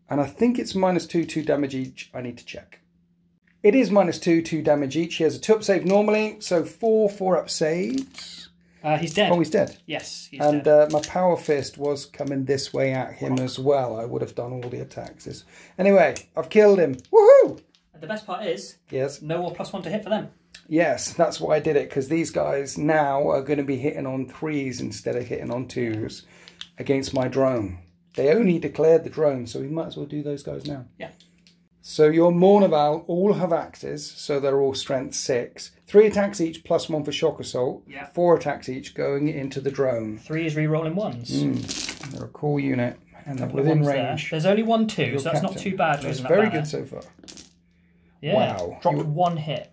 And I think it's -2, 2 damage each. I need to check. It is -2, 2 damage each. He has a 2-up save normally, so 4 4-up saves. He's dead. Oh, he's dead. Yes, he's dead. And my Power Fist was coming this way at him as well. I would have done all the attacks. Anyway, I've killed him. Woohoo! And the best part is, yes, no more +1 to hit for them. Yes, that's why I did it, because these guys now are going to be hitting on 3s instead of hitting on 2s against my drone. They only declared the drone, so we might as well do those guys now. Yeah. So your Mournival all have axes, so they're all strength 6. 3 attacks each, +1 for shock assault. Yeah. 4 attacks each going into the drone. 3 is re-rolling 1s. They're a cool unit, and they're within range. There's only 1 2, so that's not too bad. That's very good so far. Yeah. Wow. Dropped 1 hit.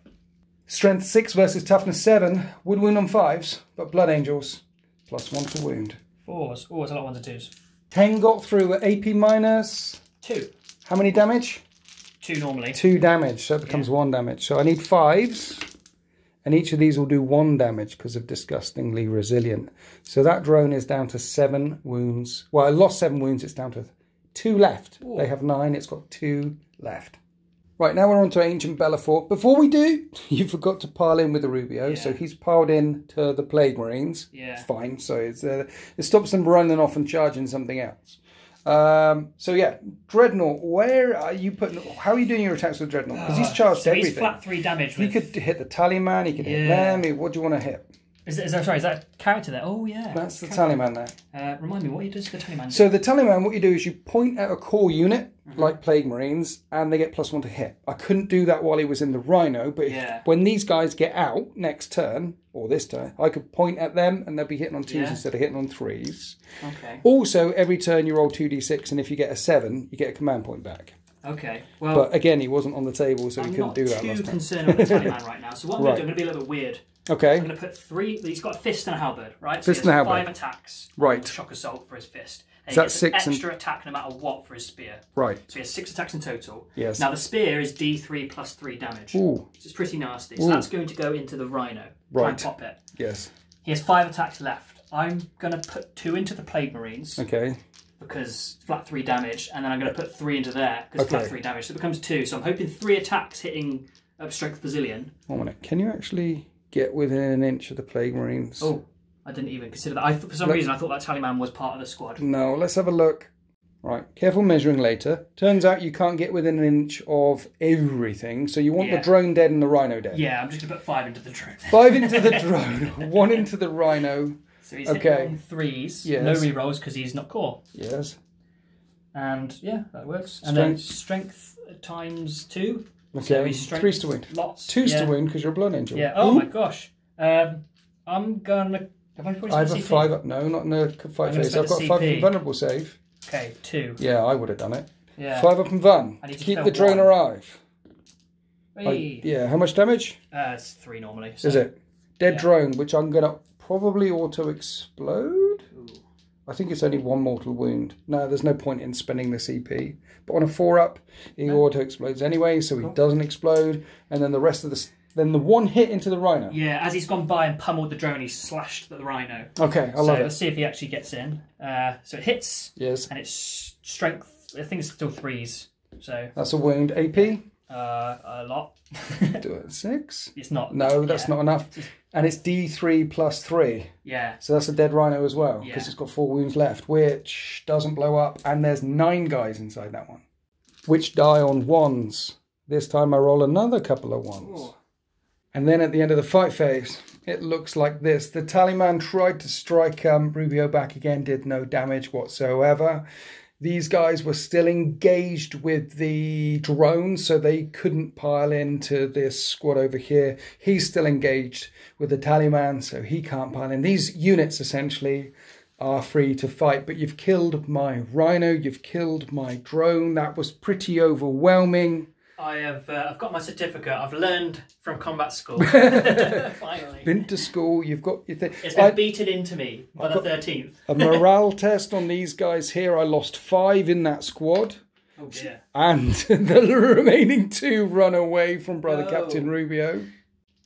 Strength 6 versus toughness 7. Would wound on 5s, but Blood Angels, +1 to wound. 4s. Oh, it's a lot of 1s and 2s. 10 got through at AP minus? 2. How many damage? 2 normally. 2 damage, so it becomes 1 damage. So I need 5s, and each of these will do 1 damage because of disgustingly resilient. So that drone is down to 7 wounds. Well, I lost 7 wounds, it's down to 2 left. Ooh. They have 9, it's got 2 left. Right, now we're on to Ancient Belafort. Before we do, you forgot to pile in with the Rubio, so he's piled in to the Plague Marines. Yeah. It's fine, so it stops them running off and charging something else. So yeah, Dreadnought, where are you putting, how are you doing your attacks with Dreadnought? Because he's charged everything. He's flat 3 damage. He could hit the Tallyman, he could hit them. What do you want to hit? Is that a character there? Oh yeah. That's the Tallyman there. Remind me, what does the Tallyman do? So the Tallyman, what you do is you point at a core unit, like Plague Marines, and they get +1 to hit. I couldn't do that while he was in the Rhino, but when these guys get out next turn, or this turn, I could point at them and they'll be hitting on 2s instead of hitting on 3s. Okay. Also, every turn you roll 2d6, and if you get a 7, you get a command point back. Okay. Well, but again, he wasn't on the table, so he couldn't do that last time. I'm not too concerned with the Tallyman right now. So what I'm going to do, I'm going to be a little bit weird. Okay. I'm going to put 3. He's got a fist and a halberd, right? So fist and a halberd. 5 attacks. Right. Shock assault for his fist. And so he gets an extra attack no matter what for his spear. Right. So he has 6 attacks in total. Yes. Now the spear is D3 plus 3 damage. Ooh. So it's pretty nasty. So that's going to go into the Rhino. Right. Try and pop it. Yes. He has 5 attacks left. I'm going to put 2 into the Plague Marines. Okay. Because flat 3 damage, and then I'm going to put 3 into there because flat 3 damage. So it becomes 2. So I'm hoping 3 attacks hitting Strength Bazillion. 1 minute. Can you actually get within an inch of the Plague Marines? Oh, I didn't even consider that. For some reason, I thought that Tallyman was part of the squad. No, let's have a look. Right, careful measuring later. Turns out you can't get within an inch of everything, so you want the drone dead and the Rhino dead. Yeah, I'm just going to put 5 into the drone. 5 into the drone, 1 into the Rhino. So he's hitting on 3s, no rerolls because he's not core. Yes. And yeah, that works. And then strength times 2. Okay, so 3's to win. Lots. 2's to win because you're a Blood Angel. Yeah, oh my gosh. I'm going to... I have a 5 up. No, not in a 5 phase. I've got a 5 up vulnerable save. Okay, 2. Yeah, I would have done it. Yeah. 5 up and Vun. Keep the drone alive. Yeah, how much damage? It's 3 normally. So. Is it? Dead drone, which I'm going to probably auto-explode. I think it's only 1 mortal wound. No, there's no point in spending the CP. But on a 4-up, he auto-explodes anyway, so he doesn't explode. And then the rest of the... Then the 1 hit into the Rhino. Yeah, as he's gone by and pummeled the drone, he's slashed the Rhino. Okay, I love it. Let's see if he actually gets in. So it hits. Yes. And it's strength. I think it's still 3s. So that's a wound. AP? A lot. Do it 6? It's not. No, that's not enough. And it's D3 plus 3. Yeah. So that's a dead Rhino as well, because it's got 4 wounds left, which doesn't blow up. And there's 9 guys inside that one, which die on 1s. This time I roll another couple of 1s. Ooh. And then at the end of the fight phase, it looks like this. The Tallyman tried to strike Rubio back again, did no damage whatsoever. These guys were still engaged with the drone, so they couldn't pile into this squad over here. He's still engaged with the Tallyman, so he can't pile in. These units essentially are free to fight, but you've killed my Rhino, you've killed my drone. That was pretty overwhelming. I've got my certificate. I've learned from combat school. Finally. Been to school. You've got your thing. It's been beaten into me by the 13th. A morale test on these guys here. I lost 5 in that squad. Oh dear. And the remaining 2 run away from Brother Captain Rubio,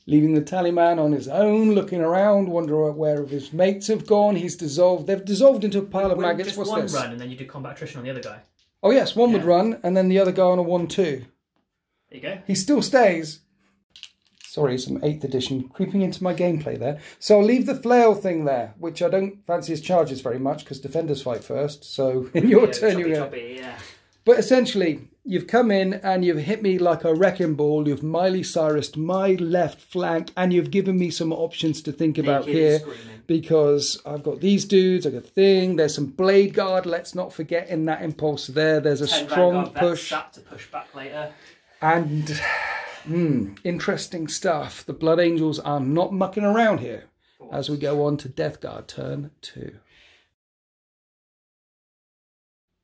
leaving the Tallyman on his own, looking around, wondering where his mates have gone. He's dissolved. They've dissolved into a pile of maggots. Just What's one this? Run and then you do combat attrition on the other guy. Oh yes, one would run and then the other guy on a 1-2. There you go. He still stays. Sorry, some 8th edition creeping into my gameplay there. So I'll leave the flail thing there, which I don't fancy his charges very much because defenders fight first. So in your turn, you go. But essentially, you've come in and you've hit me like a wrecking ball. You've Miley Cyrus'd my left flank and you've given me some options to think about here. Because I've got these dudes, I've got a thing, there's some blade guard, let's not forget in that impulse there. There's a strong push. To push back later. And interesting stuff. The Blood Angels are not mucking around here as we go on to Death Guard turn 2.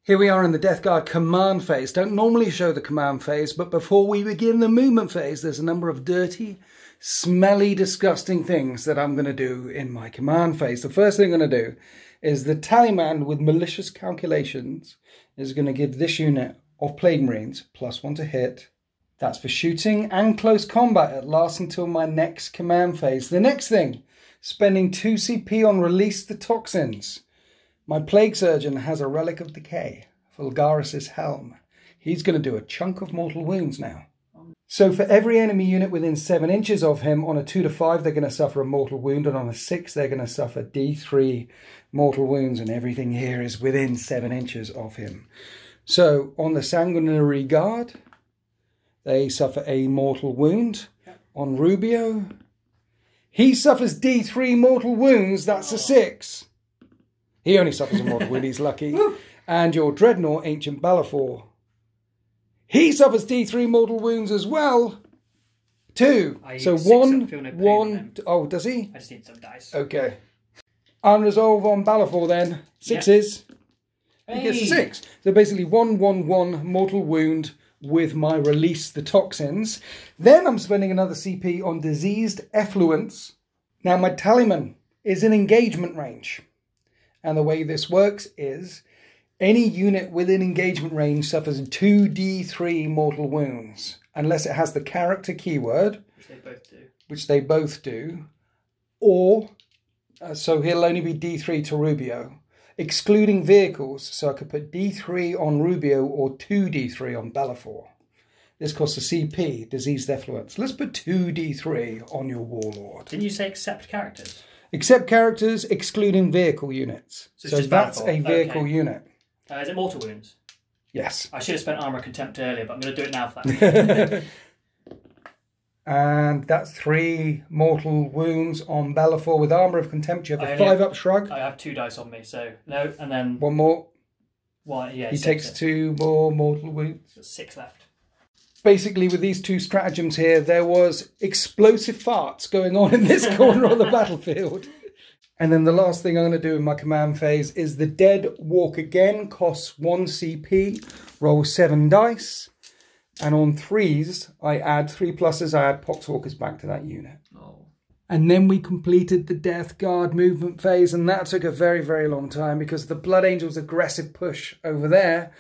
Here we are in the Death Guard command phase. Don't normally show the command phase, but before we begin the movement phase, there's a number of dirty, smelly, disgusting things that I'm going to do in my command phase. The first thing I'm going to do is the Tallyman with malicious calculations is going to give this unit of Plague Marines +1 to hit. That's for shooting and close combat. It lasts until my next command phase. The next thing, spending 2 CP on Release the Toxins. My Plague Surgeon has a Relic of Decay, Fulgaris's Helm. He's going to do a chunk of mortal wounds now. So for every enemy unit within 7 inches of him, on a 2 to 5, they're going to suffer a mortal wound, and on a 6, they're going to suffer D3 mortal wounds, and everything here is within 7 inches of him. So on the Sanguinary Guard, they suffer a mortal wound. On Rubio, he suffers D3 mortal wounds. That's a 6. He only suffers a mortal wound. He's lucky. And your Dreadnought, Ancient Balfour, he suffers D3 mortal wounds as well. 2. So 1. Oh, does he? I just need some dice. Okay. Unresolved on Balfour then. 6s. He gets a 6. So basically 1/1/1 mortal wound with my Release the Toxins. Then I'm spending another CP on Diseased Effluence. Now my Tallyman is in engagement range. And the way this works is any unit within engagement range suffers 2d3 mortal wounds. Unless it has the character keyword. Which they both do. Or, so he'll only be D3 to Rubio. Excluding vehicles, so I could put D3 on Rubio or 2d3 on Balfour. This costs a CP, Diseased Effluence. Let's put 2d3 on your Warlord. Didn't you say except characters? Except characters, excluding vehicle units. So that's a vehicle unit. Is it mortal wounds? Yes. I should have spent Armour of Contempt earlier, but I'm going to do it now for that. And that's 3 mortal wounds on Balfour with Armour of Contempt. You have a 5-up shrug. I have 2 dice on me, so no, and then 1 more. Yeah, he takes 2 more mortal wounds. So 6 left. Basically, with these 2 stratagems here, there was explosive farts going on in this corner of the battlefield. And then the last thing I'm going to do in my command phase is the Dead Walk Again. Costs 1 CP. Roll 7 dice. And on 3s, I add 3 pluses, I add Pox Walkers back to that unit. Oh. And then we completed the Death Guard movement phase, and that took a very, very long time because the Blood Angels' aggressive push over there,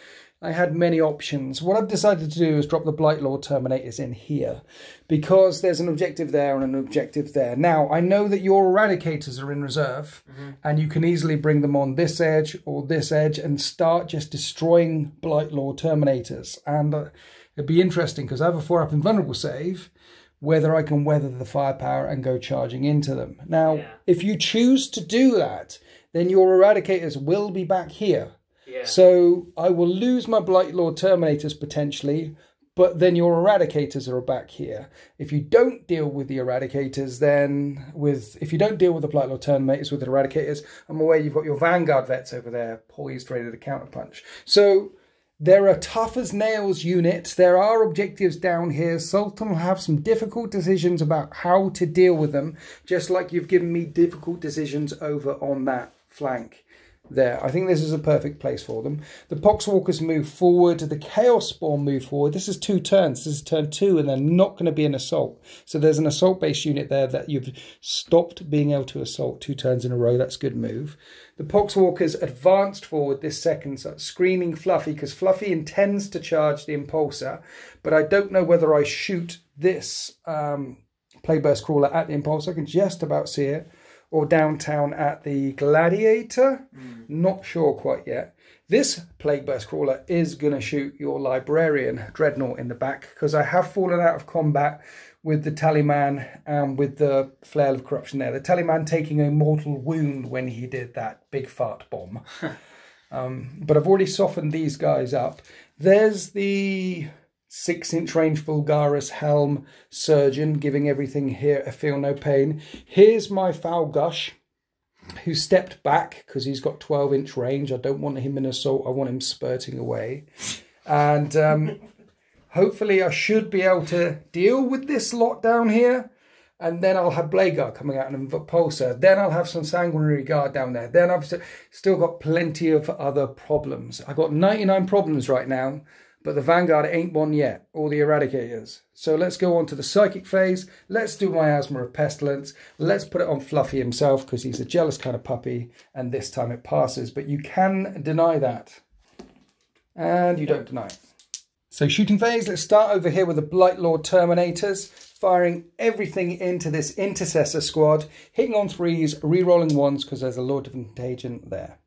I had many options. What I've decided to do is drop the Blightlord Terminators in here because there's an objective there and an objective there. Now, I know that your Eradicators are in reserve, and you can easily bring them on this edge or this edge and start just destroying Blightlord Terminators. And it'd be interesting because I have a 4-up invulnerable save, whether I can weather the firepower and go charging into them. Now, if you choose to do that, then your Eradicators will be back here. So I will lose my Blightlord Terminators potentially, but then your Eradicators are back here. If you don't deal with the Eradicators, then if you don't deal with the Blightlord Terminators with the Eradicators, I'm aware you've got your Vanguard Vets over there, poised, ready to counterpunch. So they're a tough as nails unit. There are objectives down here. Sultan will have some difficult decisions about how to deal with them, just like you've given me difficult decisions over on that flank there. I think this is a perfect place for them. The Pox Walkers move forward. The Chaos Spawn move forward. This is 2 turns. This is turn 2, and they're not going to be an assault. So there's an assault-based unit there that you've stopped being able to assault 2 turns in a row. That's a good move. The Pox Walkers advanced forward this second, so screening Fluffy, because Fluffy intends to charge the Impulsor, but I don't know whether I shoot this Plague Burst Crawler at the Impulsor. I can just about see it. Or downtown at the Gladiator. Not sure quite yet. This Plague Burst Crawler is going to shoot your Librarian Dreadnought in the back because I have fallen out of combat with the Tallyman and with the Flail of Corruption there. The Tallyman taking a mortal wound when he did that big fart bomb. But I've already softened these guys up. There's the 6-inch range Fulgaris Helm Surgeon, giving everything here a feel no pain. Here's my Foul Gush, who stepped back because he's got 12-inch range. I don't want him in assault. I want him spurting away. And hopefully I should be able to deal with this lot down here. And then I'll have Blade Guard coming out and Repulsor. Then I'll have some Sanguinary Guard down there. Then I've still got plenty of other problems. I've got 99 problems right now. But the Vanguard ain't one yet, or the Eradicators. So let's go on to the Psychic phase. Let's do Miasma of Pestilence. Let's put it on Fluffy himself, because he's a jealous kind of puppy, and this time it passes. But you can deny that. And you don't deny it. So shooting phase, let's start over here with the Blightlord Terminators, firing everything into this Intercessor squad, hitting on 3s, re-rolling 1s, because there's a Lord of Contagion there.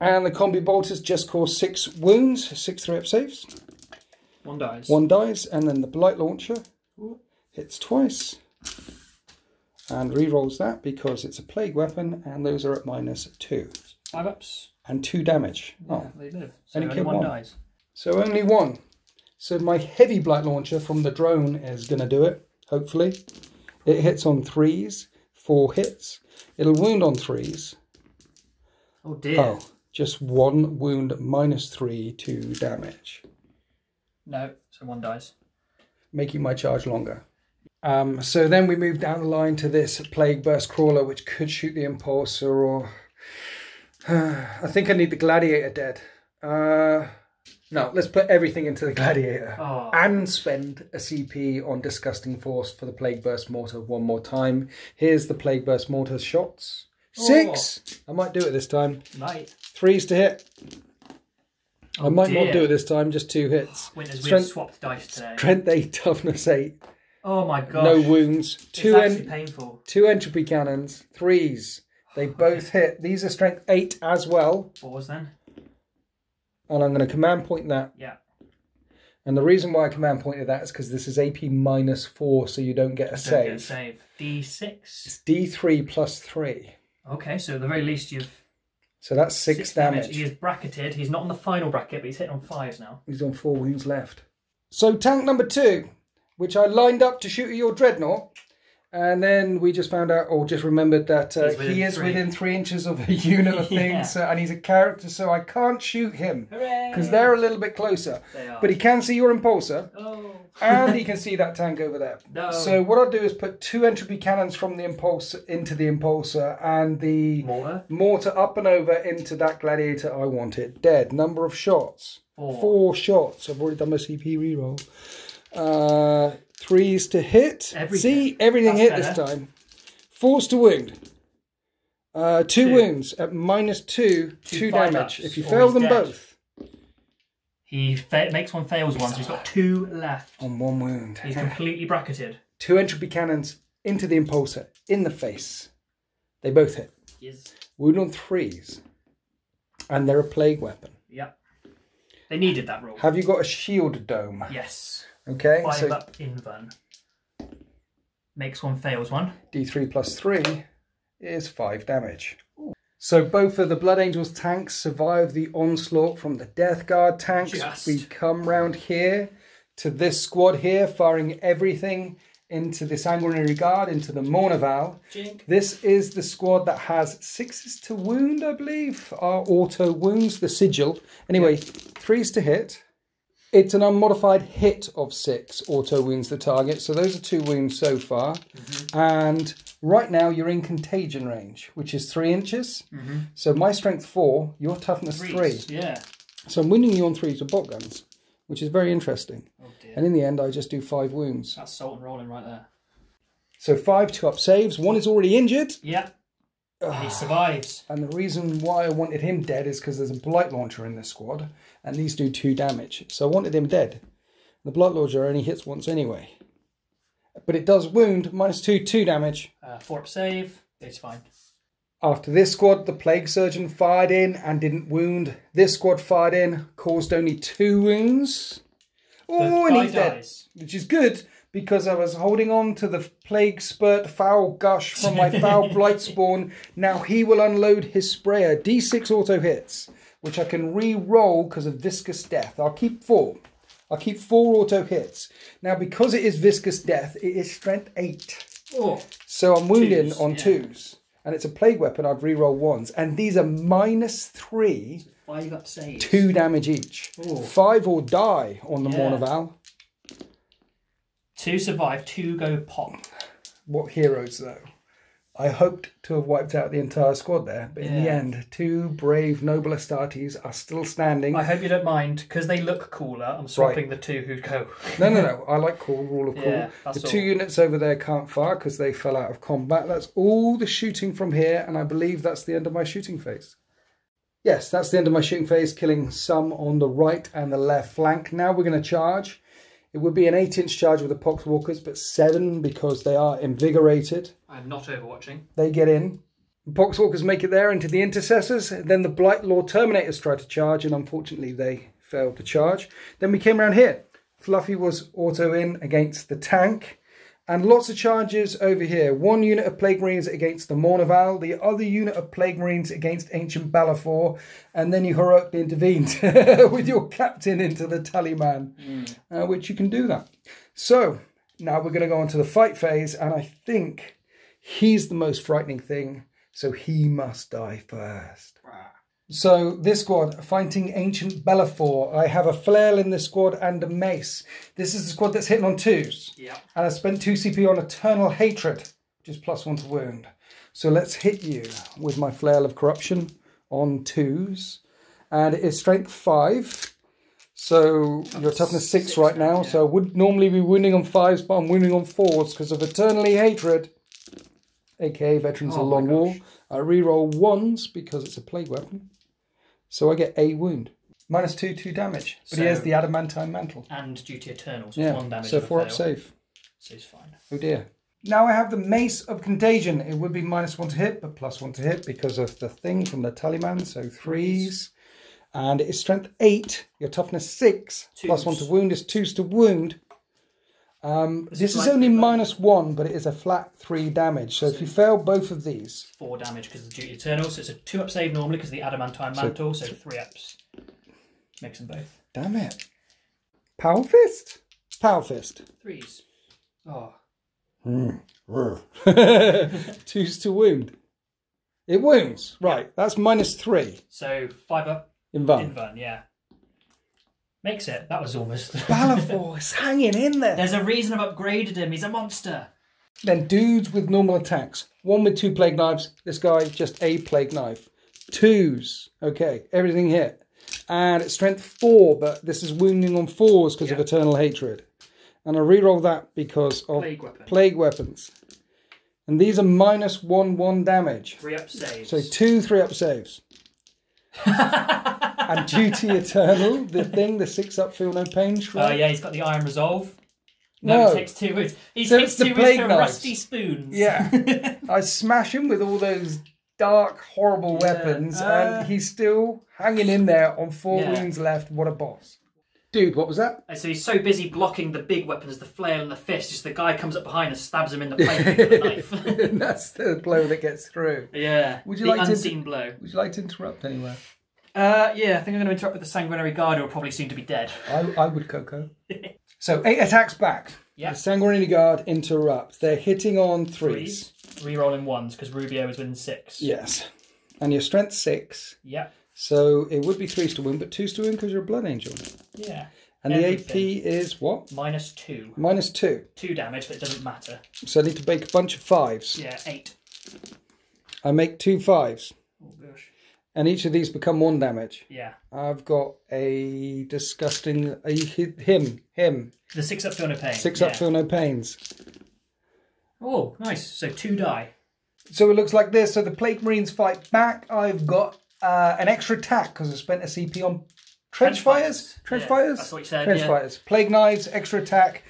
And the Combi Bolters just cause 6 wounds, 6 3-up saves. 1 dies. 1 dies, and then the Blight Launcher hits twice. And re-rolls that because it's a plague weapon, and those are at -2. 5-ups. And 2 damage. Yeah, oh, they live. So only only 1 dies. So only 1. So my heavy Blight Launcher from the drone is going to do it, hopefully. It hits on 3s, 4 hits. It'll wound on 3s. Oh dear. Oh, just 1 wound, -3, 2 damage. No, so 1 dies. Making my charge longer. So then we move down the line to this Plague Burst Crawler, which could shoot the Impulsor, or... I think I need the Gladiator dead. No, let's put everything into the Gladiator. Oh. And spend a CP on Disgusting Force for the Plague Burst Mortar one more time. Here's the Plague Burst Mortar shots. 6! I might do it this time. Might. 3s to hit. Oh, I might not do it this time, just 2 hits. Winters, we've swapped dice today. Strength 8, Toughness 8. Oh my god. No wounds. It's actually painful. 2 Entropy Cannons. 3s. They both hit. These are Strength 8 as well. 4s then. And I'm going to command point that. Yeah. And the reason why I command pointed that is because this is AP -4, so you don't get a save. Get a save. D6. It's D3 plus 3. Okay, so at the very least you've... So that's 6 damage. He is bracketed. He's not on the final bracket, but he's hitting on 5s now. He's on 4 wounds left. So tank number 2, which I lined up to shoot at your Dreadnought. And then we just found out, or just remembered that he is within 3 inches of a unit of things. And he's a character, so I can't shoot him. Because they're a little bit closer. They are. But he can see your Impulsor. Oh. And he can see that tank over there. No. So what I'll do is put 2 Entropy Cannons from the Impulsor into the Impulsor, and the mortar up and over into that Gladiator I wanted. Dead. Number of shots. 4 shots. I've already done my CP reroll. 3s to hit. See, everything hit this time. 4s to wound. 2 wounds at -2, 2 damage. If you fail them both. He makes 1, fails 1, so he's got 2 left. On 1 wound. He's completely bracketed. 2 Entropy Cannons into the Impulsor, in the face. They both hit. Yes. Wound on 3s. And they're a plague weapon. Yep. They needed that rule. Have you got a shield dome? Yes. Okay. 5 up Invan. Makes 1, fails 1. D3 plus 3 is 5 damage. Ooh. So both of the Blood Angels tanks survive the onslaught from the Death Guard tanks. We come round here to this squad here, firing everything into the Sanguinary Guard, into the Mournival. This is the squad that has 6s to wound, I believe, are auto wounds, the sigil. Anyway, 3s to hit. It's an unmodified hit of 6 auto wounds the target, so those are 2 wounds so far. And right now you're in contagion range, which is 3 inches. So my strength 4, your toughness 3. Yeah. So I'm wounding you on 3s with bot guns, which is very interesting. Oh dear. And in the end, I just do 5 wounds. That's salt and rolling right there. So 5 2-up saves. 1 is already injured. Yeah. He survives. And the reason why I wanted him dead is because there's a Blight Launcher in this squad, and these do 2 damage. So I wanted him dead. The Blight Launcher only hits once anyway. But it does wound, -2, 2 damage. 4-up save, it's fine. After this squad, the Plague Surgeon fired in and didn't wound. This squad fired in, caused only 2 wounds. Oh, and he's dead. Which is good, because I was holding on to the Plague Spurt Foul Gush from my Foul Blight Spawn. Now he will unload his sprayer. D6 auto hits, which I can re-roll because of Viscous Death. I'll keep 4. I'll keep 4 auto hits. Now, because it is Viscous Death, it is Strength 8. Oh. So I'm wounding on 2s. And it's a plague weapon, I'd re-roll 1s. And these are -3. 5-up saves. 2 damage each. Ooh. 5 or die on the Mournival. 2 survive, 2 go pop. What heroes, though? I hoped to have wiped out the entire squad there, but in the end, 2 brave noble Astartes are still standing. I hope you don't mind, because they look cooler. I'm swapping the 2 who go. No. I like cool, rule of cool. Yeah, the 2 units over there can't fire because they fell out of combat. That's all the shooting from here, and I believe that's the end of my shooting phase. Yes, that's the end of my shooting phase, killing some on the right and the left flank. Now we're going to charge. It would be an 8-inch charge with the Pox Walkers, but 7 because they are invigorated. I'm not overwatching. They get in. The Pox Walkers make it there into the Intercessors. Then the Blight Lord Terminators try to charge, and unfortunately they failed to charge. Then we came around here. Fluffy was auto in against the tank. And lots of charges over here. 1 unit of Plague Marines against the Mournival, the other unit of Plague Marines against Ancient Balfour, and then you heroically intervened with your captain into the Tallyman, which you can do that. So, now we're going to go on to the fight phase, and I think he's the most frightening thing, so he must die first. So this squad, fighting Ancient Balfour. I have a flail in this squad and a mace. This is the squad that's hitting on 2s. Yeah. And I spent 2 CP on Eternal Hatred, which is +1 to wound. So let's hit you with my Flail of Corruption on 2s. And it is strength 5. So you're toughness 6 right now. Yeah. So I would normally be wounding on 5s, but I'm wounding on 4s because of Eternally Hatred. AKA Veterans of the Long War. I reroll 1s because it's a plague weapon. So I get a wound. -2, 2 damage. But he has the Adamantine Mantle. And Duty Eternal, so 1 damage. So 4 up save. So he's fine. Oh dear. Now I have the Mace of Contagion. It would be -1 to hit, but +1 to hit because of the thing from the Tallyman. So 3s. And it is strength 8. Your toughness 6. +1 to wound is 2s to wound. This is only -1, but it is a flat 3 damage. So if you fail both of these... 4 damage because of the Duty Eternal. So it's a 2-up save normally because of the Adamantine Mantle. So 3 ups. Makes them both. Damn it. Power Fist? Power Fist. 3s. Oh. 2s to wound. It wounds. Right. That's -3. So 5 up. Invuln, yeah. Makes it. That was almost... Balfour is hanging in there. There's a reason I've upgraded him. He's a monster. Then dudes with normal attacks. 1 with 2 plague knives. This guy, just a plague knife. 2s. Okay, everything hit. And it's strength 4, but this is wounding on 4s because of Eternal Hatred. And I reroll that because of plague weapons. And these are -1 damage. 3-up saves. So 2 3-up saves. And Duty Eternal, the thing, the 6-up feel no pain shred. Oh yeah, he's got the Iron Resolve. No, he takes 2 wounds. He takes 2 wounds from rusty spoons. Yeah. I smash him with all those dark, horrible weapons, and he's still hanging in there on 4 wounds left. What a boss. Dude, what was that? So he's so busy blocking the big weapons, the flail and the fist, just the guy comes up behind and stabs him in the plate with a knife. And that's the blow that gets through. Yeah, would you the like unseen blow. Would you like to interrupt anywhere? Yeah, I think I'm going to interrupt with the Sanguinary Guard, who will probably soon to be dead. I would, Coco. So 8 attacks back. Yeah. The Sanguinary Guard interrupt. They're hitting on 3s. Rerolling 1s because Rubio is within 6. Yes. And your strength 6. Yeah. So it would be 3s to win, but 2s to win because you're a Blood Angel. Yeah. And everything. The AP is what? -2. -2. 2 damage, but it doesn't matter. So I need to make a bunch of 5s. Yeah, 8. I make 2 5s. Oh gosh. And each of these become 1 damage. Yeah. I've got a disgusting... Him. The 6-up feel no pain. 6-up feel no pains. Oh, nice. So 2 die. So it looks like this. So the Plague Marines fight back. I've got an extra attack because I spent a CP on Trench Fighters. Trench Fighters? That's what you said, Trench Fighters. Plague Knives, extra attack.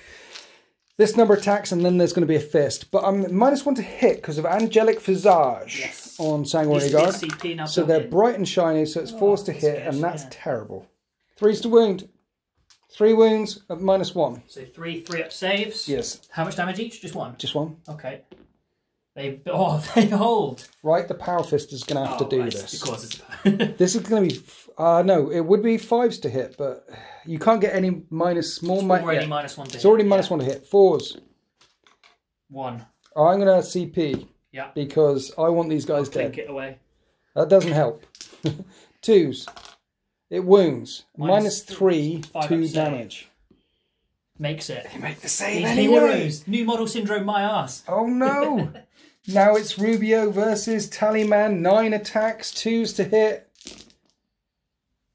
This number attacks, and then there's going to be a fist. But I'm -1 to hit because of Angelic Visage on Sanguinary Guard. So they're bright and shiny, so it's 4s to hit, and that's terrible. 3s to wound. 3 wounds at -1. So 3 3-up saves. Yes. How much damage each? Just 1? Just 1. Okay. They hold. Right, the Power Fist is going to have to do this. Of course it's... This is going to be... no, it would be 5s to hit, but you can't get any small... It's already -1 to hit. It's already -1 to hit. 4s. 1. I'm going to CP. Yeah. Because I want these guys dead. Clink it away. That doesn't help. 2s. It wounds. -3, 2 damage. Makes it. You make the save anyway. Heroes. New model syndrome, my ass. Oh no. Now it's Rubio versus Tallyman. 9 attacks, 2s to hit.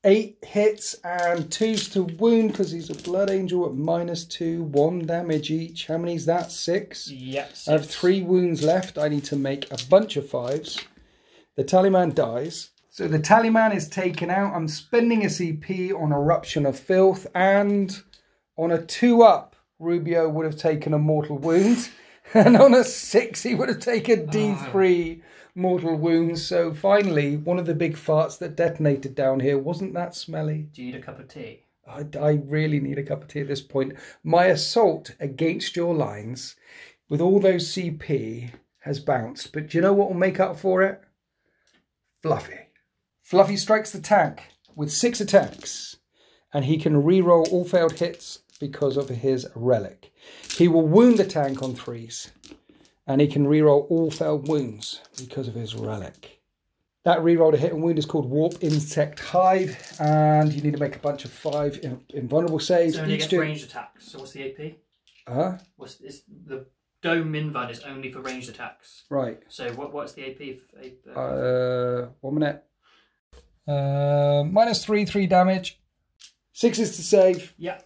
8 hits and 2s to wound because he's a Blood Angel at -2, 1 damage each. How many is that? 6? Yep, 6. I have 3 wounds left. I need to make a bunch of 5s. The Tallyman dies. So the Tallyman is taken out. I'm spending a CP on Eruption of Filth, and on a 2-up, Rubio would have taken a mortal wound. And on a 6, he would have taken D3 mortal wounds. So finally, one of the big farts that detonated down here. Wasn't that smelly? Do you need a cup of tea? I really need a cup of tea at this point. My assault against your lines with all those CP has bounced. But do you know what will make up for it? Fluffy. Fluffy strikes the tank with 6 attacks. And he can reroll all failed hits because of his relic. He will wound the tank on 3s. And he can reroll all failed wounds because of his relic. That reroll to hit and wound is called Warp Insect Hive. And you need to make a bunch of 5 invulnerable saves. So only against ranged attacks. So what's the AP? The Dome Invan is only for ranged attacks. Right. So what's the AP? 1 minute. -3, 3 damage. 6s to save. Yeah.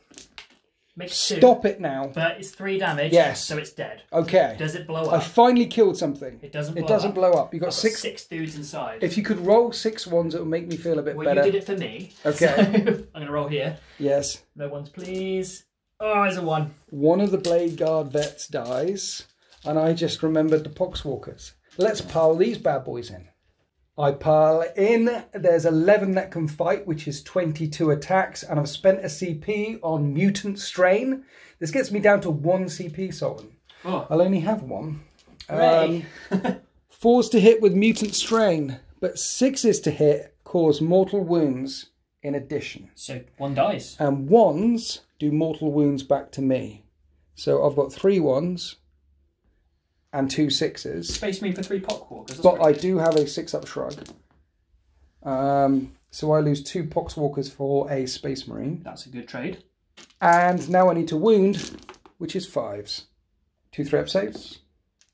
Stop it now. But it's 3 damage. Yes. So it's dead. Okay. Does it blow up? I finally killed something. It doesn't blow up. It doesn't blow up. You've got 6 dudes inside. If you could roll 6 ones, it would make me feel a bit better. Well, you did it for me. Okay. So I'm going to roll here. Yes. No ones, please. Oh, there's a 1. One of the Vanguard Vets dies. And I just remembered the Pox Walkers. Let's pile these bad boys in. I pile in. There's 11 that can fight, which is 22 attacks. And I've spent a CP on Mutant Strain. This gets me down to 1 CP, Sultan. Oh. I'll only have 1. 4s to hit with Mutant Strain. But 6s to hit cause mortal wounds in addition. So 1 dies. And 1s do mortal wounds back to me. So I've got 3 1s. And 2 6s. Space Marine for 3 Pox Walkers. But I do have a 6-up shrug. So I lose 2 Pox Walkers for a Space Marine. That's a good trade. And now I need to wound, which is 5s. 2 3-up saves.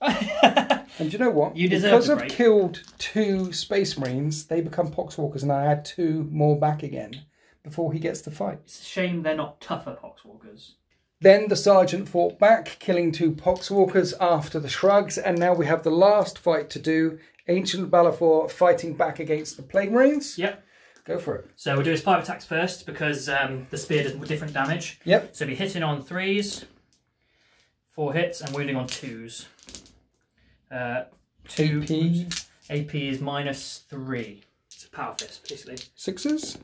And you know what? You deserve because a I've killed 2 Space Marines, they become Pox Walkers, and I had 2 more back again before he gets to fight. It's a shame they're not tougher Pox Walkers. Then the Sergeant fought back, killing 2 Pox Walkers after the shrugs, and now we have the last fight to do. Ancient Balfour fighting back against the Plague Marines. Yep. Go for it. So we'll do his 5 attacks first, because the spear does different damage. Yep. So he'll be hitting on 3s, 4 hits, and wounding on 2s. 2 AP is -3. It's a power fist, basically. 6s?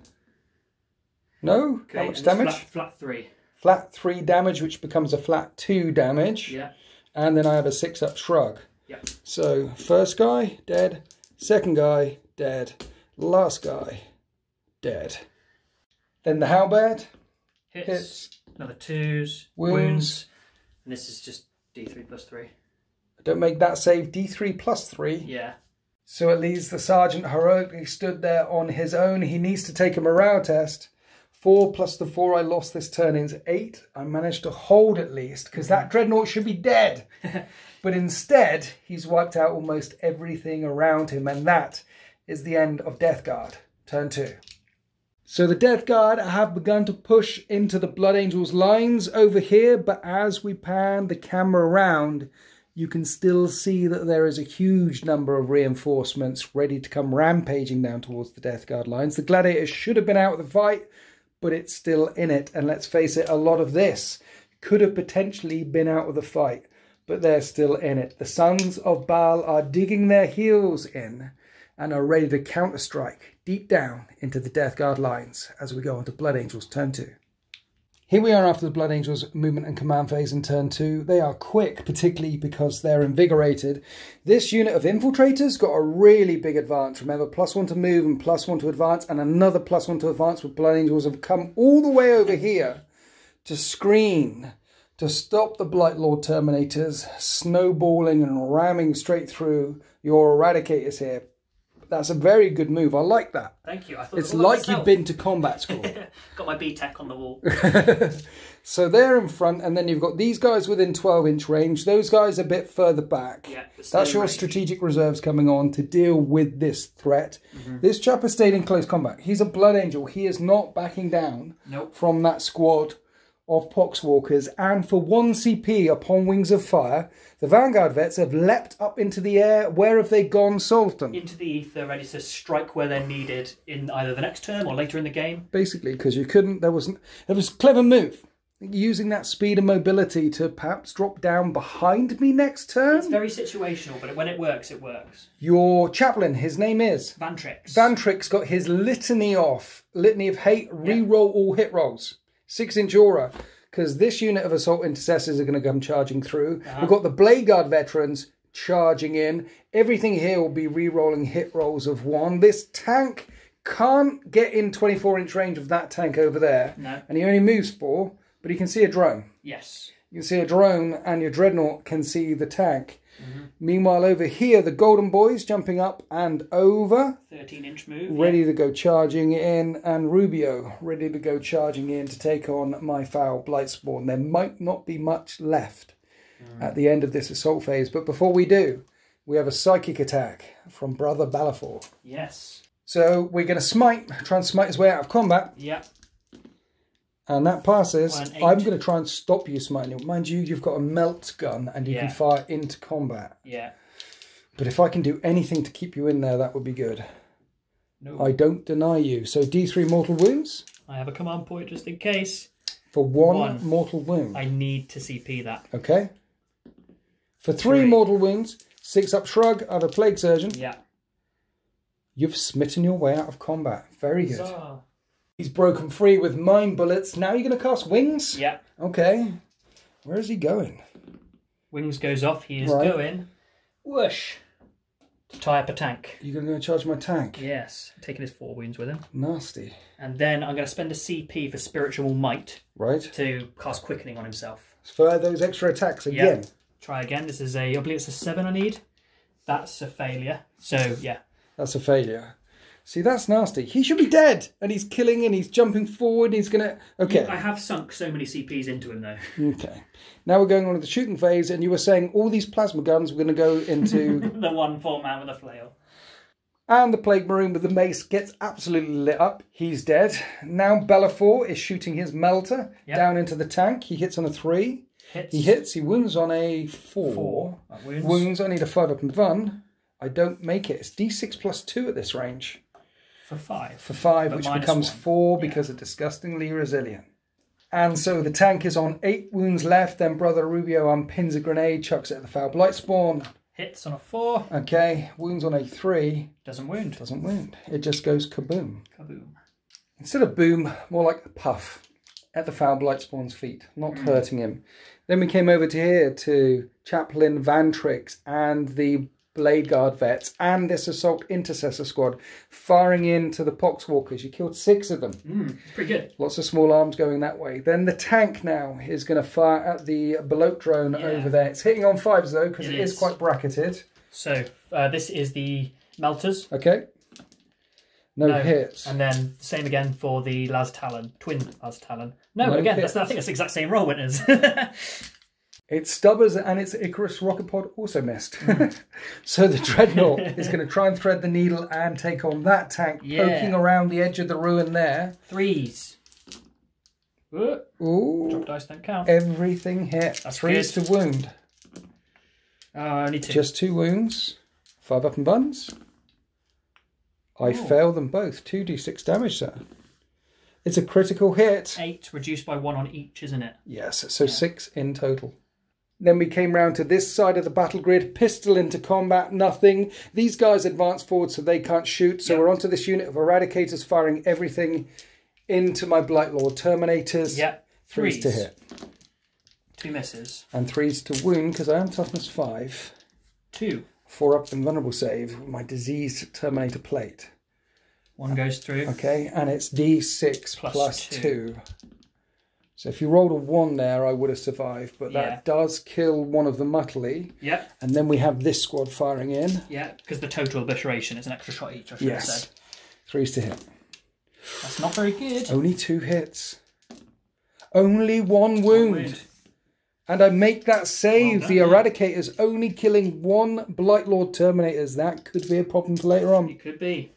No? Okay, how much damage? Flat 3. Flat 3 damage, which becomes a flat 2 damage. Yeah. And then I have a 6-up shrug. Yeah. So, first guy, dead. Second guy, dead. Last guy, dead. Then the halberd. Hits. Another 2s. Wounds. And this is just D3 plus 3. Don't make that save. D3 plus 3. Yeah. So it leaves the Sergeant heroically stood there on his own. He needs to take a morale test. 4 plus the 4 I lost this turn is 8. I managed to hold at least, because that Dreadnought should be dead. But instead, he's wiped out almost everything around him, and that is the end of Death Guard. Turn 2. So the Death Guard have begun to push into the Blood Angels lines over here, but as we pan the camera around, you can still see that there is a huge number of reinforcements ready to come rampaging down towards the Death Guard lines. The Gladiators should have been out of the fight, but it's still in it. And let's face it, a lot of this could have potentially been out of the fight, but they're still in it. The Sons of Baal are digging their heels in and are ready to counter-strike deep down into the Death Guard lines as we go on to Blood Angels turn 2. Here we are after the Blood Angels movement and command phase in turn 2. They are quick, particularly because they're invigorated. This unit of infiltrators got a really big advance. Remember, +1 to move and +1 to advance, and another +1 to advance with Blood Angels have come all the way over here to screen, to stop the Blight Lord Terminators snowballing and ramming straight through your Eradicators here. That's a very good move. I like that. Thank you. I thought it's like you've been to combat school. Got my B-Tech on the wall. So they're in front, and then you've got these guys within 12-inch range. Those guys a bit further back. Yeah, that's your strategic reserves coming on to deal with this threat. This chap has stayed in close combat. He's a Blood Angel. He is not backing down from that squad of Pox Walkers. And for 1 CP upon Wings of Fire, the Vanguard Vets have leapt up into the air. Where have they gone, Sultan? Into the ether, ready to strike where they're needed in either the next turn or later in the game. Basically, because you couldn't, it was a clever move. Using that speed and mobility to perhaps drop down behind me next turn. It's very situational, but when it works, it works. Your chaplain, his name is? Vantrix. Vantrix got his litany off. Litany of hate, re-roll all hit rolls. 6-inch aura. Because this unit of assault intercessors are going to come charging through. We've got the Blade Guard veterans charging in. Everything here will be re-rolling hit rolls of 1. This tank can't get in 24-inch range of that tank over there. No. And he only moves 4. But you can see a drone. Yes. You can see a drone, and your Dreadnought can see the tank. Meanwhile, over here, the Golden Boys jumping up and over. 13-inch move. Ready to go charging in. And Rubio ready to go charging in to take on my foul Blightspawn. There might not be much left at the end of this assault phase. But before we do, we have a psychic attack from Brother Balfour. Yes. So we're going to smite, try and smite his way out of combat. Yeah. And that passes. I'm going to try and stop you smiting. Mind you, you've got a melt gun and you can fire into combat. Yeah. But if I can do anything to keep you in there, that would be good. No. I don't deny you. So D3 mortal wounds. I have a command point just in case. For one mortal wound. I need to CP that. Okay. For 3 mortal wounds, 6 up shrug, out of Plague Surgeon. Yeah. You've smitten your way out of combat. Very good. Huzzah. He's broken free with Mind Bullets. Now you're going to cast Wings? Yeah. Okay. Where is he going? Wings goes off. He is going, whoosh, to tie up a tank. You're going to go charge my tank? Yes. Taking his 4 wounds with him. Nasty. And then I'm going to spend a CP for Spiritual Might. Right. To cast Quickening on himself. For those extra attacks again. Yep. Try again. This is I believe it's a 7 I need. That's a failure. So, yeah. That's a failure. See, that's nasty. He should be dead. And he's killing and he's jumping forward. And he's going to... Okay. I have sunk so many CPs into him, though. Okay. Now we're going on to the shooting phase. And you were saying all these plasma guns were going to go into... the one poor man with a flail. And the Plague Marine with the mace gets absolutely lit up. He's dead. Now Bellafor is shooting his melter down into the tank. He hits on a 3. Hits. He hits. He wounds on a 4. That wounds. Wounds. I need a 5 up and run. I don't make it. It's D6 plus 2 at this range. For 5. For 5, but which becomes 1. 4 because of disgustingly resilient. And so the tank is on 8 wounds left. Then Brother Rubio unpins a grenade, chucks it at the foul Blightspawn. Hits on a 4. Okay, wounds on a 3. Doesn't wound. Doesn't wound. It just goes kaboom. Kaboom. Instead of boom, more like a puff at the foul Blightspawn's feet, not hurting him. Then we came over to here to Chaplain Vantrix and the Blade Guard Vets and this Assault Intercessor Squad firing into the Pox Walkers. You killed 6 of them. Pretty good. Lots of small arms going that way. Then the tank now is going to fire at the Belote drone over there. It's hitting on 5s though because it is quite bracketed. So this is the melters. Okay. No hits. And then same again for the Las Talon. Twin Las Talon. No again, I think that's the exact same roll, winners. Its Stubbers and its Icarus rocket pod also missed. So the Dreadnought is going to try and thread the needle and take on that tank, poking around the edge of the ruin there. 3s. Ooh. Drop dice don't count. Everything hit. That's 3s good. to wound. Only 2. Just 2 wounds. 5 up and buns. I fail them both. 2d6 damage, sir. It's a critical hit. 8 reduced by 1 on each, isn't it? Yes, so 6 in total. Then we came round to this side of the battle grid. Pistol into combat, nothing. These guys advance forward so they can't shoot. So we're onto this unit of Eradicators firing everything into my Blightlord Terminators. Yep. 3s to hit. 2 misses. And 3s to wound because I am toughness 5. 2. 4 up and vulnerable save with my diseased Terminator plate. 1 goes through. Okay, and it's D6 plus 2. So if you rolled a 1 there, I would have survived. But that does kill one of the Mutley. Yep. And then we have this squad firing in. Yeah, because the total obliteration is an extra shot each, I should have said. 3s to hit. That's not very good. Only 2 hits. Only one wound. And I make that save. Well the Eradicator's only killing one Blightlord Terminators. That could be a problem for later on. It could be.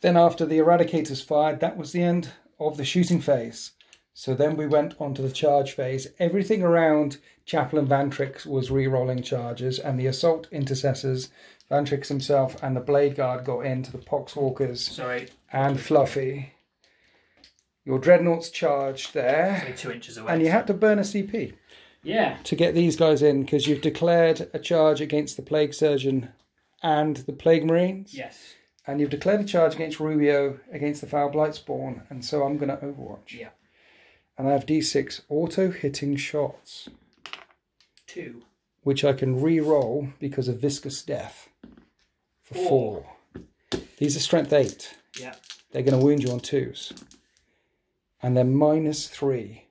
Then after the Eradicator's fired, that was the end of the shooting phase. So then we went on to the charge phase. Everything around Chaplain Vantrix was re-rolling charges, and the Assault Intercessors, Vantrix himself and the Blade Guard got into the Pox Walkers and Fluffy. Your Dreadnoughts charged there. So 2 inches away. And you had to burn a CP. Yeah. To get these guys in, because you've declared a charge against the Plague Surgeon and the Plague Marines. Yes. And you've declared a charge against Rubio against the Foul Blightspawn. And so I'm going to Overwatch. Yeah. And I have D6 auto-hitting shots. 2. Which I can re-roll because of Viscous Death. For 4. These are strength 8. Yeah. They're going to wound you on 2s. And they're -3.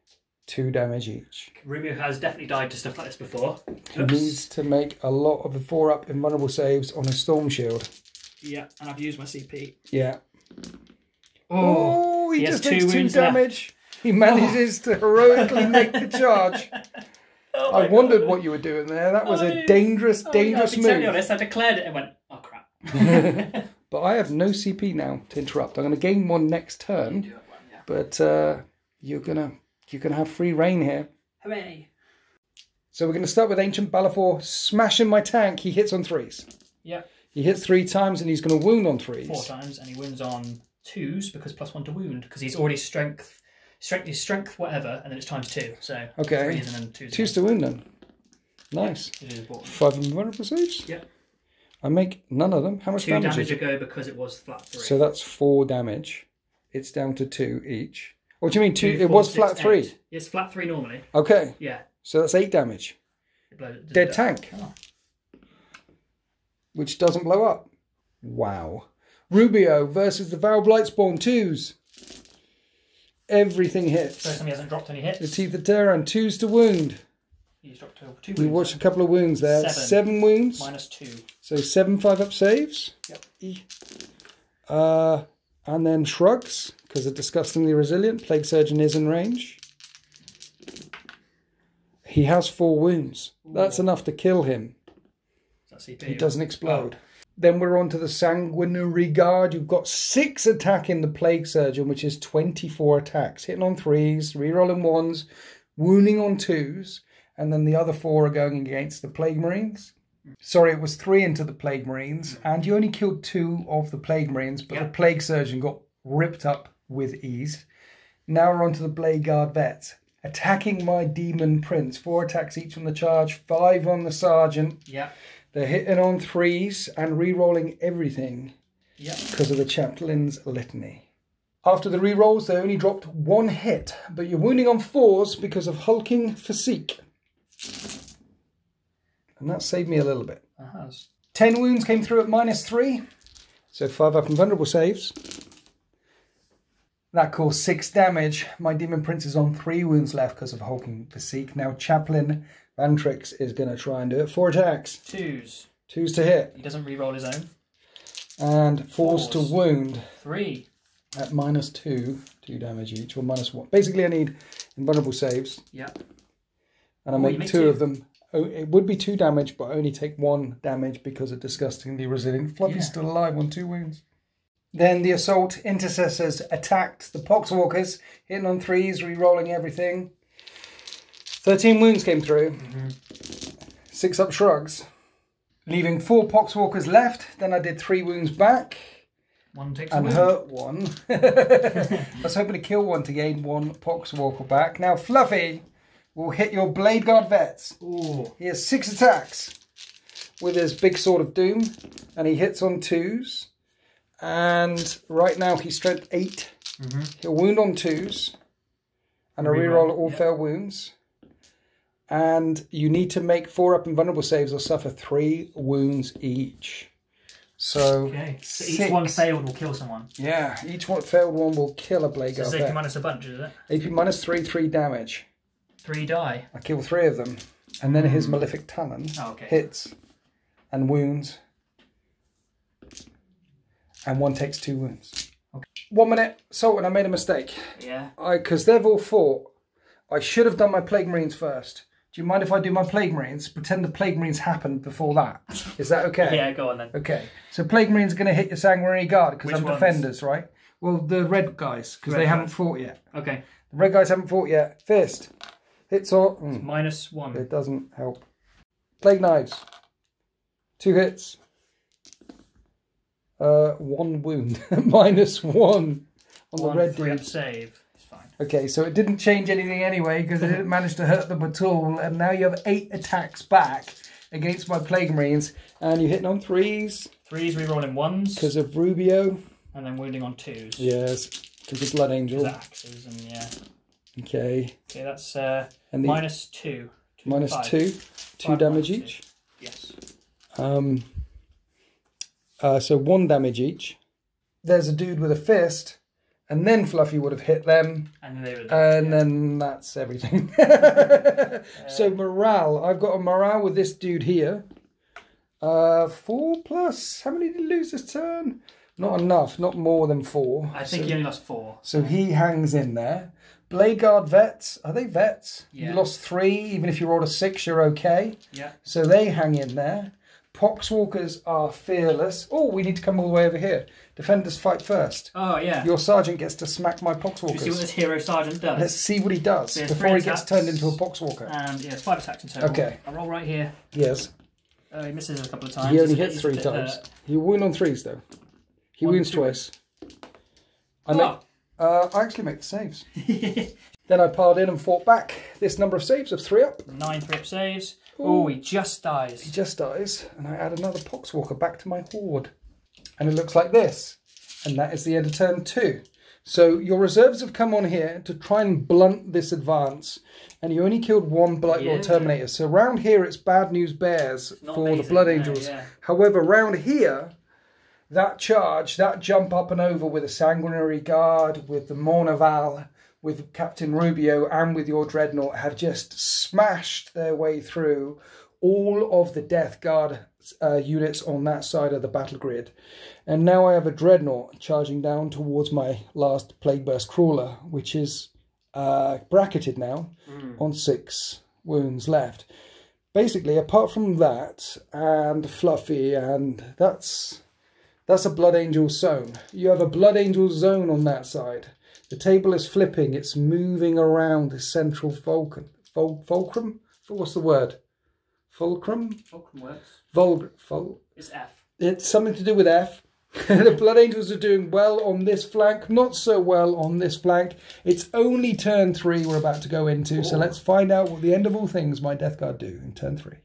2 damage each. Rubio has definitely died to stuff like this before. He needs to make a lot of the 4-up invulnerable saves on his Storm Shield. Yeah, and I've used my CP. Yeah. Oh, he just takes 2 damage. Left. He manages to heroically make the charge. I wondered what you were doing there. That was a dangerous move. To be honest, I declared it and went, oh crap. But I have no CP now to interrupt. I'm going to gain 1 next turn. But you're gonna have free reign here. Hooray! So we're going to start with Ancient Balafor smashing my tank. He hits on 3s. Yep. He hits 3 times and he's going to wound on 3s. 4 times, and he wounds on 2s because +1 to wound, because he's already strength whatever, and then it's ×2. So okay. 3s and then 2s. 2s to wound then. Nice. 5 invulnerable saves. Yep. I make none of them. How much 2 damage damage ago because it was flat 3. So that's 4 damage. It's down to 2 each. What do you mean 2? 2, 4, it was 6, flat 3. 8. It's flat 3 normally. Okay. Yeah. So that's 8 damage. Dead tank. Oh. Which doesn't blow up. Wow. Rubio versus the Foul Blightspawn 2s. Everything hits. First time he hasn't dropped any hits. The Teeth of Terror and 2s to wound. He's dropped 2 wounds. We watched a couple of wounds there. 7 wounds. -2. So 7 5-up saves. Yep. And then shrugs, because they're disgustingly resilient. Plague Surgeon is in range. He has 4 wounds. That's enough to kill him. He doesn't explode. Then we're on to the Sanguinary Guard. You've got 6 attacking the Plague Surgeon, which is 24 attacks. Hitting on 3s, rerolling 1s, wounding on 2s, and then the other 4 are going against the Plague Marines. Sorry, it was 3 into the Plague Marines, and you only killed 2 of the Plague Marines, but the Plague Surgeon got ripped up with ease. Now we're on to the Vanguard Vets. Attacking my Demon Prince. 4 attacks each on the charge, 5 on the Sergeant. Yeah. They're hitting on 3s and re-rolling everything because of the Chaplain's Litany. After the re-rolls, they only dropped 1 hit, but you're wounding on 4s because of Hulking Physique. And that saved me a little bit. 10 wounds came through at -3. So 5-up invulnerable saves. That caused 6 damage. My Demon Prince is on 3 wounds left because of Hulking Physique. Now Chaplain Vantrix is going to try and do it. 4 attacks. 2s. 2s to hit. He doesn't re-roll his own. And 4s to wound. 3. At -2. 2 damage each. Or -1. Basically I need invulnerable saves. Yeah. And I make 2 of them. It would be 2 damage, but I only take 1 damage because of disgustingly resilient. Fluffy's still alive on 2 wounds. Then the Assault Intercessors attacked the Pox Walkers, hitting on 3s, re-rolling everything. 13 wounds came through. 6-up shrugs. Leaving 4 Pox Walkers left. Then I did 3 wounds back. 1 takes and hurt 1. I was hoping to kill 1 to gain 1 Pox Walker back. Now Fluffy will hit your Vanguard Vets. Ooh. He has 6 attacks with his big Sword of Doom, and he hits on 2s. And right now he's strength 8. He'll wound on 2s, and a reroll all fail wounds. And you need to make 4-up invulnerable saves or suffer 3 wounds each. So, so each one failed will kill someone. Yeah, each one failed one will kill a Vanguard Vet. So it's AP minus a bunch, is it? AP minus 3 damage. 3 die. I kill 3 of them. And then his Malefic Talon hits and wounds. And 1 takes 2 wounds. 1 minute. Sultan, I made a mistake. Yeah. Because they've all fought. I should have done my Plague Marines first. Do you mind if I do my Plague Marines? Pretend the Plague Marines happened before that. Is that okay? Yeah, go on then. Okay. So Plague Marines are going to hit your Sanguinary Guard because I'm defenders, right? Well, the red guys, because they haven't fought yet. Okay. The red guys haven't fought yet. Fist. Hits or... -1. It doesn't help. Plague Knives. 2 hits. 1 wound. -1 on the red dude. Save. It's fine. Okay, so it didn't change anything anyway because it didn't manage to hurt them at all. And now you have 8 attacks back against my Plague Marines. And you're hitting on 3s. 3s, rerolling 1s. Because of Rubio. And then wounding on 2s. Yes, because of Blood Angel. Axes and yeah. Okay. Okay, that's and -2. -2. 2 damage each. Yes. So 1 damage each. There's a dude with a fist, and then Fluffy would have hit them, and then that's everything. So morale. I've got a morale with this dude here. 4+. How many did he lose this turn? Not enough. Not more than 4. I think he only lost 4. So he hangs in there. Vanguard Vets. Are they vets? Yeah. You lost 3. Even if you rolled a 6, you're okay. Yeah. So they hang in there. Pox Walkers are fearless. Oh, we need to come all the way over here. Defenders fight first. Oh, yeah. Your sergeant gets to smack my Pox Walkers. Do you see what this hero sergeant does? Let's see what he does before he gets turned into a Pox Walker. And yeah, it's 5 attacks in total. Okay. I roll right here. Yes. He misses a couple of times. He only hits 3 times. He wound on 3s though. He wounds twice. I actually make the saves. Then I piled in and fought back. This number of saves of 3 up. 9 3-up saves. Oh, he just dies. He just dies. And I add another Pox Walker back to my horde. And it looks like this. And that is the end of turn 2. So your reserves have come on here to try and blunt this advance. And you only killed 1 Blight Lord Terminator. So around here it's bad news bears for the Blood Angels. Yeah. However, around here, that charge, that jump up and over with a Sanguinary Guard, with the Mornaval, with Captain Rubio and with your Dreadnought have just smashed their way through all of the Death Guard units on that side of the battle grid. And now I have a Dreadnought charging down towards my last Plague Burst Crawler, which is bracketed now on 6 wounds left. Basically, apart from that and Fluffy, and that's a Blood Angel zone. You have a Blood Angel zone on that side. The table is flipping. It's moving around the central fulcrum. Fulcrum? What's the word? Fulcrum? Fulcrum works. It's F. It's something to do with F. The Blood Angels are doing well on this flank. Not so well on this flank. It's only turn 3 we're about to go into. So let's find out what the end of all things my Death Guard do in turn 3.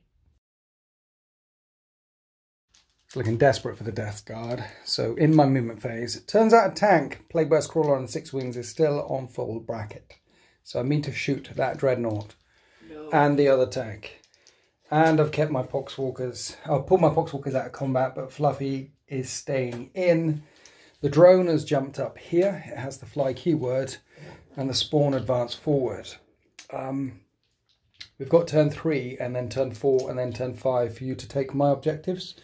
It's looking desperate for the Death Guard. So in my movement phase, it turns out a tank, Plague Burst Crawler on 6 wings, is still on full bracket. So I mean to shoot that Dreadnought and the other tank. And I've kept my Pox Walkers. I'll pull my Pox Walkers out of combat, but Fluffy is staying in. The drone has jumped up here. It has the fly keyword and the spawn advance forward. We've got turn 3 and then turn 4 and then turn 5 for you to take my objectives.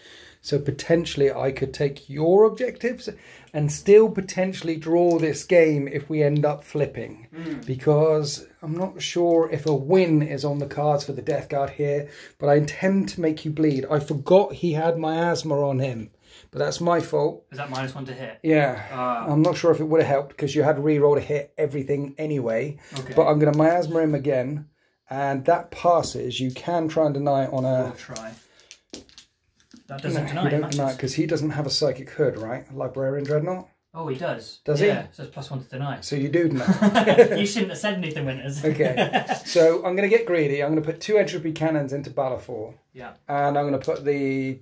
So potentially I could take your objectives and still potentially draw this game if we end up flipping. Because I'm not sure if a win is on the cards for the Death Guard here, but I intend to make you bleed. I forgot he had miasma on him, but that's my fault. Is that -1 to hit? Yeah. I'm not sure if it would have helped because you had reroll to hit everything anyway. Okay. But I'm going to miasma him again, and that passes. You can try and deny it on a... We'll try. That doesn't deny. You don't deny it because he doesn't have a psychic hood, right? Librarian Dreadnought. Oh, he does. Does he? Yeah, so it's +1 to deny. So you do deny. You shouldn't have said anything, Winters. Okay. So I'm going to get greedy. I'm going to put 2 entropy cannons into Balfour. Yeah. And I'm going to put the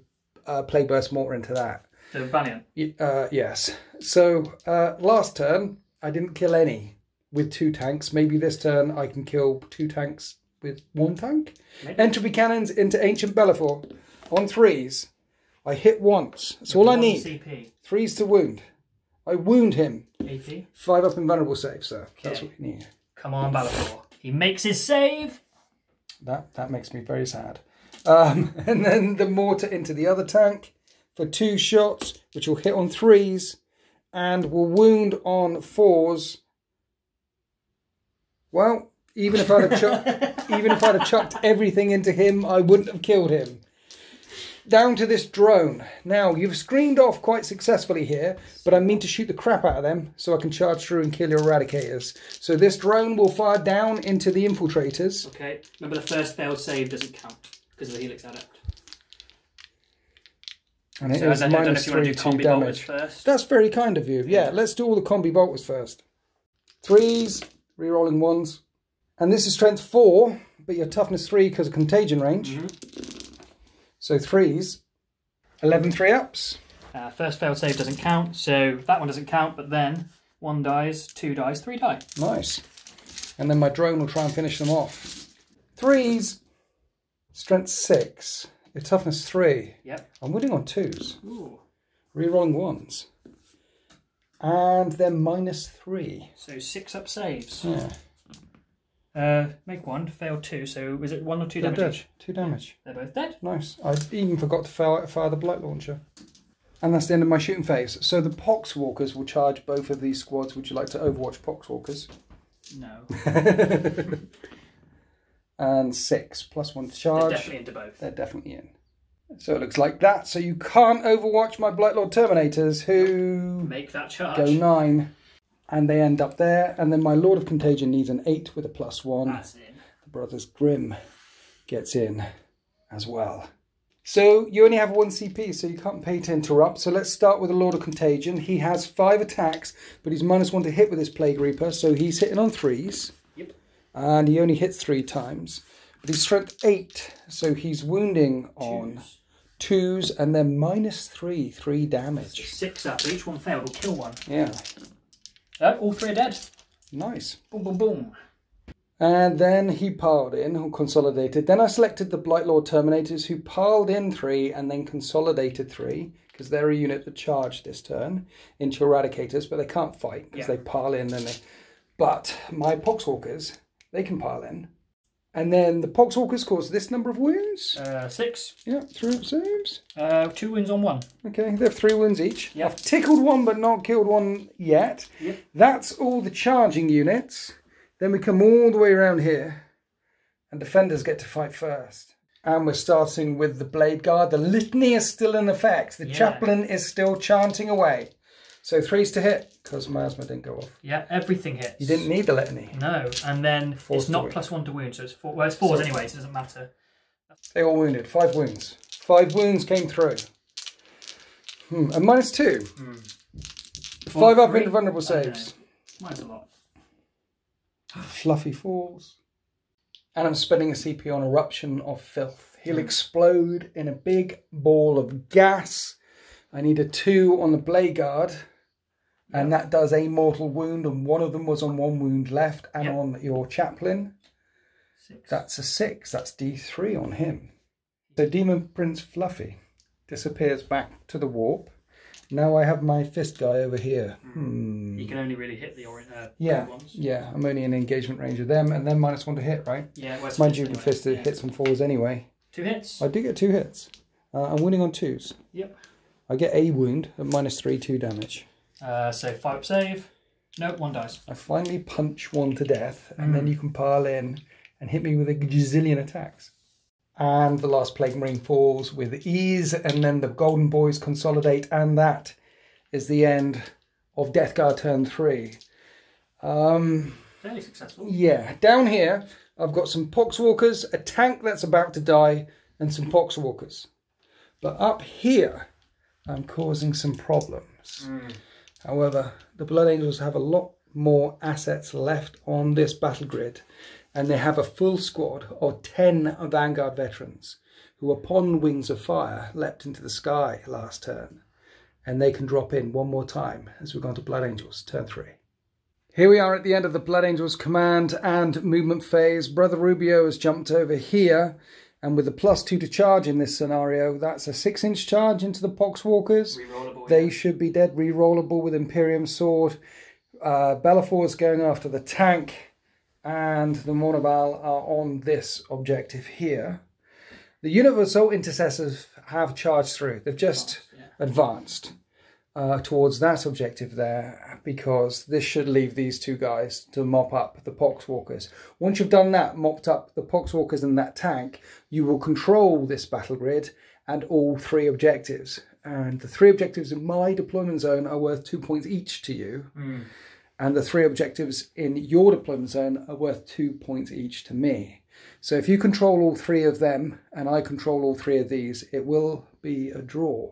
Plague Burst Mortar into that. The Valiant? Yes. So last turn, I didn't kill any with 2 tanks. Maybe this turn I can kill 2 tanks with 1 tank. Maybe. Entropy cannons into Ancient Balfour on 3s. I hit once. That's all I need. CP. 3s to wound. I wound him. AP. 5 up invulnerable save, sir. Okay. That's what you need. Come on, Balfour. He makes his save. That makes me very sad. And then the mortar into the other tank for 2 shots, which will hit on 3s and will wound on 4s. Well, Even if I'd have chucked everything into him, I wouldn't have killed him. Down to this drone. Now, you've screened off quite successfully here, but I mean to shoot the crap out of them so I can charge through and kill your eradicators. So this drone will fire down into the infiltrators. Okay, remember the first failed save doesn't count because of the Helix Adept. And it is -3 to damage. First. That's very kind of you. Yeah, let's do all the combi bolters first. 3s, re-rolling 1s. And this is strength 4, but your toughness 3 because of contagion range. So 3s, 11 3-ups. First failed save doesn't count, so that one doesn't count, but then 1 dies, 2 dies, 3 die. Nice. And then my drone will try and finish them off. 3s, strength 6, your toughness 3. Yep. I'm winning on 2s. Ooh. Re-rolling 1s. And then -3. So 6-up saves. Yeah. Make 1, fail 2, so is it 1 or 2 damage? Dead. 2 damage. They're both dead. Nice. I even forgot to fire the blight launcher. And that's the end of my shooting phase. So the Pox Walkers will charge both of these squads. Would you like to overwatch Pox Walkers? No. And 6, +1 to charge. They're definitely into both. They're definitely in. So it looks like that. So you can't overwatch my Blightlord Terminators, who make that charge. Go 9. And they end up there. And then my Lord of Contagion needs an 8 with a +1. That's in. The Brothers Grimm gets in as well. So you only have 1 CP, so you can't pay to interrupt. So let's start with the Lord of Contagion. He has 5 attacks, but he's -1 to hit with his Plague Reaper. So he's hitting on 3s. Yep. And he only hits 3 times. But he's strength 8, so he's wounding on 2s and then -3, 3 damage. 6 up, each one failed will kill 1. Yeah. All 3 are dead. Nice. Boom, boom, boom. And then he piled in, or consolidated. Then I selected the Blightlord Terminators, who piled in 3 and then consolidated 3, because they're a unit that charged this turn into Eradicators, but they can't fight because they pile in. But my Pox Walkers, they can pile in. And then the Pox Walkers cause this number of wounds. 6. Yeah, 3 saves. 2 wounds on 1. Okay, they have 3 wounds each. Yep. I've tickled 1 but not killed 1 yet. Yep. That's all the charging units. Then we come all the way around here. And defenders get to fight first. And we're starting with the Blade Guard. The litany is still in effect. The chaplain is still chanting away. So 3s to hit, because my asthma didn't go off. Yeah, everything hits. You didn't need the litany. No, and then it's not +1 to wound, so it's 4. Well, it's 4s anyway, so it doesn't matter. They all wounded. 5 wounds. 5 wounds came through. And -2. 5 up into vulnerable saves. Mine's a lot. Fluffy falls. And I'm spending a CP on Eruption of Filth. He'll explode in a big ball of gas. I need a 2 on the Blade Guard. And that does a mortal wound, and 1 of them was on 1 wound left, and on your chaplain. 6. That's a 6. That's D3 on him. So Demon Prince Fluffy disappears back to the warp. Now I have my fist guy over here. You can only really hit the ones. Yeah, I'm only in engagement range of them, and then -1 to hit, right? Yeah, mind you, the fist hits on 4s anyway. 2 hits. I do get 2 hits. I'm winning on 2s. Yep. I get a wound at -3, 2 damage. So 5 save. Nope, 1 dies. I finally punch 1 to death, and then you can pile in and hit me with a gazillion attacks. And the last Plague Marine falls with ease, and then the Golden Boys consolidate, and that is the end of Death Guard turn 3. Fairly successful. Yeah, down here I've got some Pox Walkers, a tank that's about to die, and some Pox Walkers. But up here I'm causing some problems. However, the Blood Angels have a lot more assets left on this battle grid, and they have a full squad of 10 Vanguard Veterans who, upon Wings of Fire, leapt into the sky last turn, and they can drop in 1 more time as we go on to Blood Angels turn 3. Here we are at the end of the Blood Angels command and movement phase. Brother Rubio has jumped over here, and with the +2 to charge in this scenario, that's a 6-inch charge into the Pox Walkers. They should be dead, re-rollable with Imperium Sword. Bellafor's going after the tank, and the Monoval are on this objective here. The Unit of Assault Intercessors have charged through. They've just advanced. towards that objective there, because this should leave these two guys to mop up the Pox Walkers. Once you've done that, mopped up the Pox Walkers and that tank, you will control this battle grid and all 3 objectives. And the 3 objectives in my deployment zone are worth 2 points each to you. And the 3 objectives in your deployment zone are worth 2 points each to me. So if you control all 3 of them and I control all 3 of these, it will be a draw.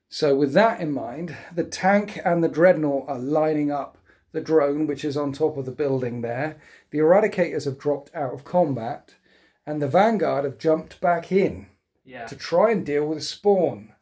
So with that in mind, the tank and the dreadnought are lining up the drone, which is on top of the building there. The eradicators have dropped out of combat, and the Vanguard have jumped back in to try and deal with the spawn.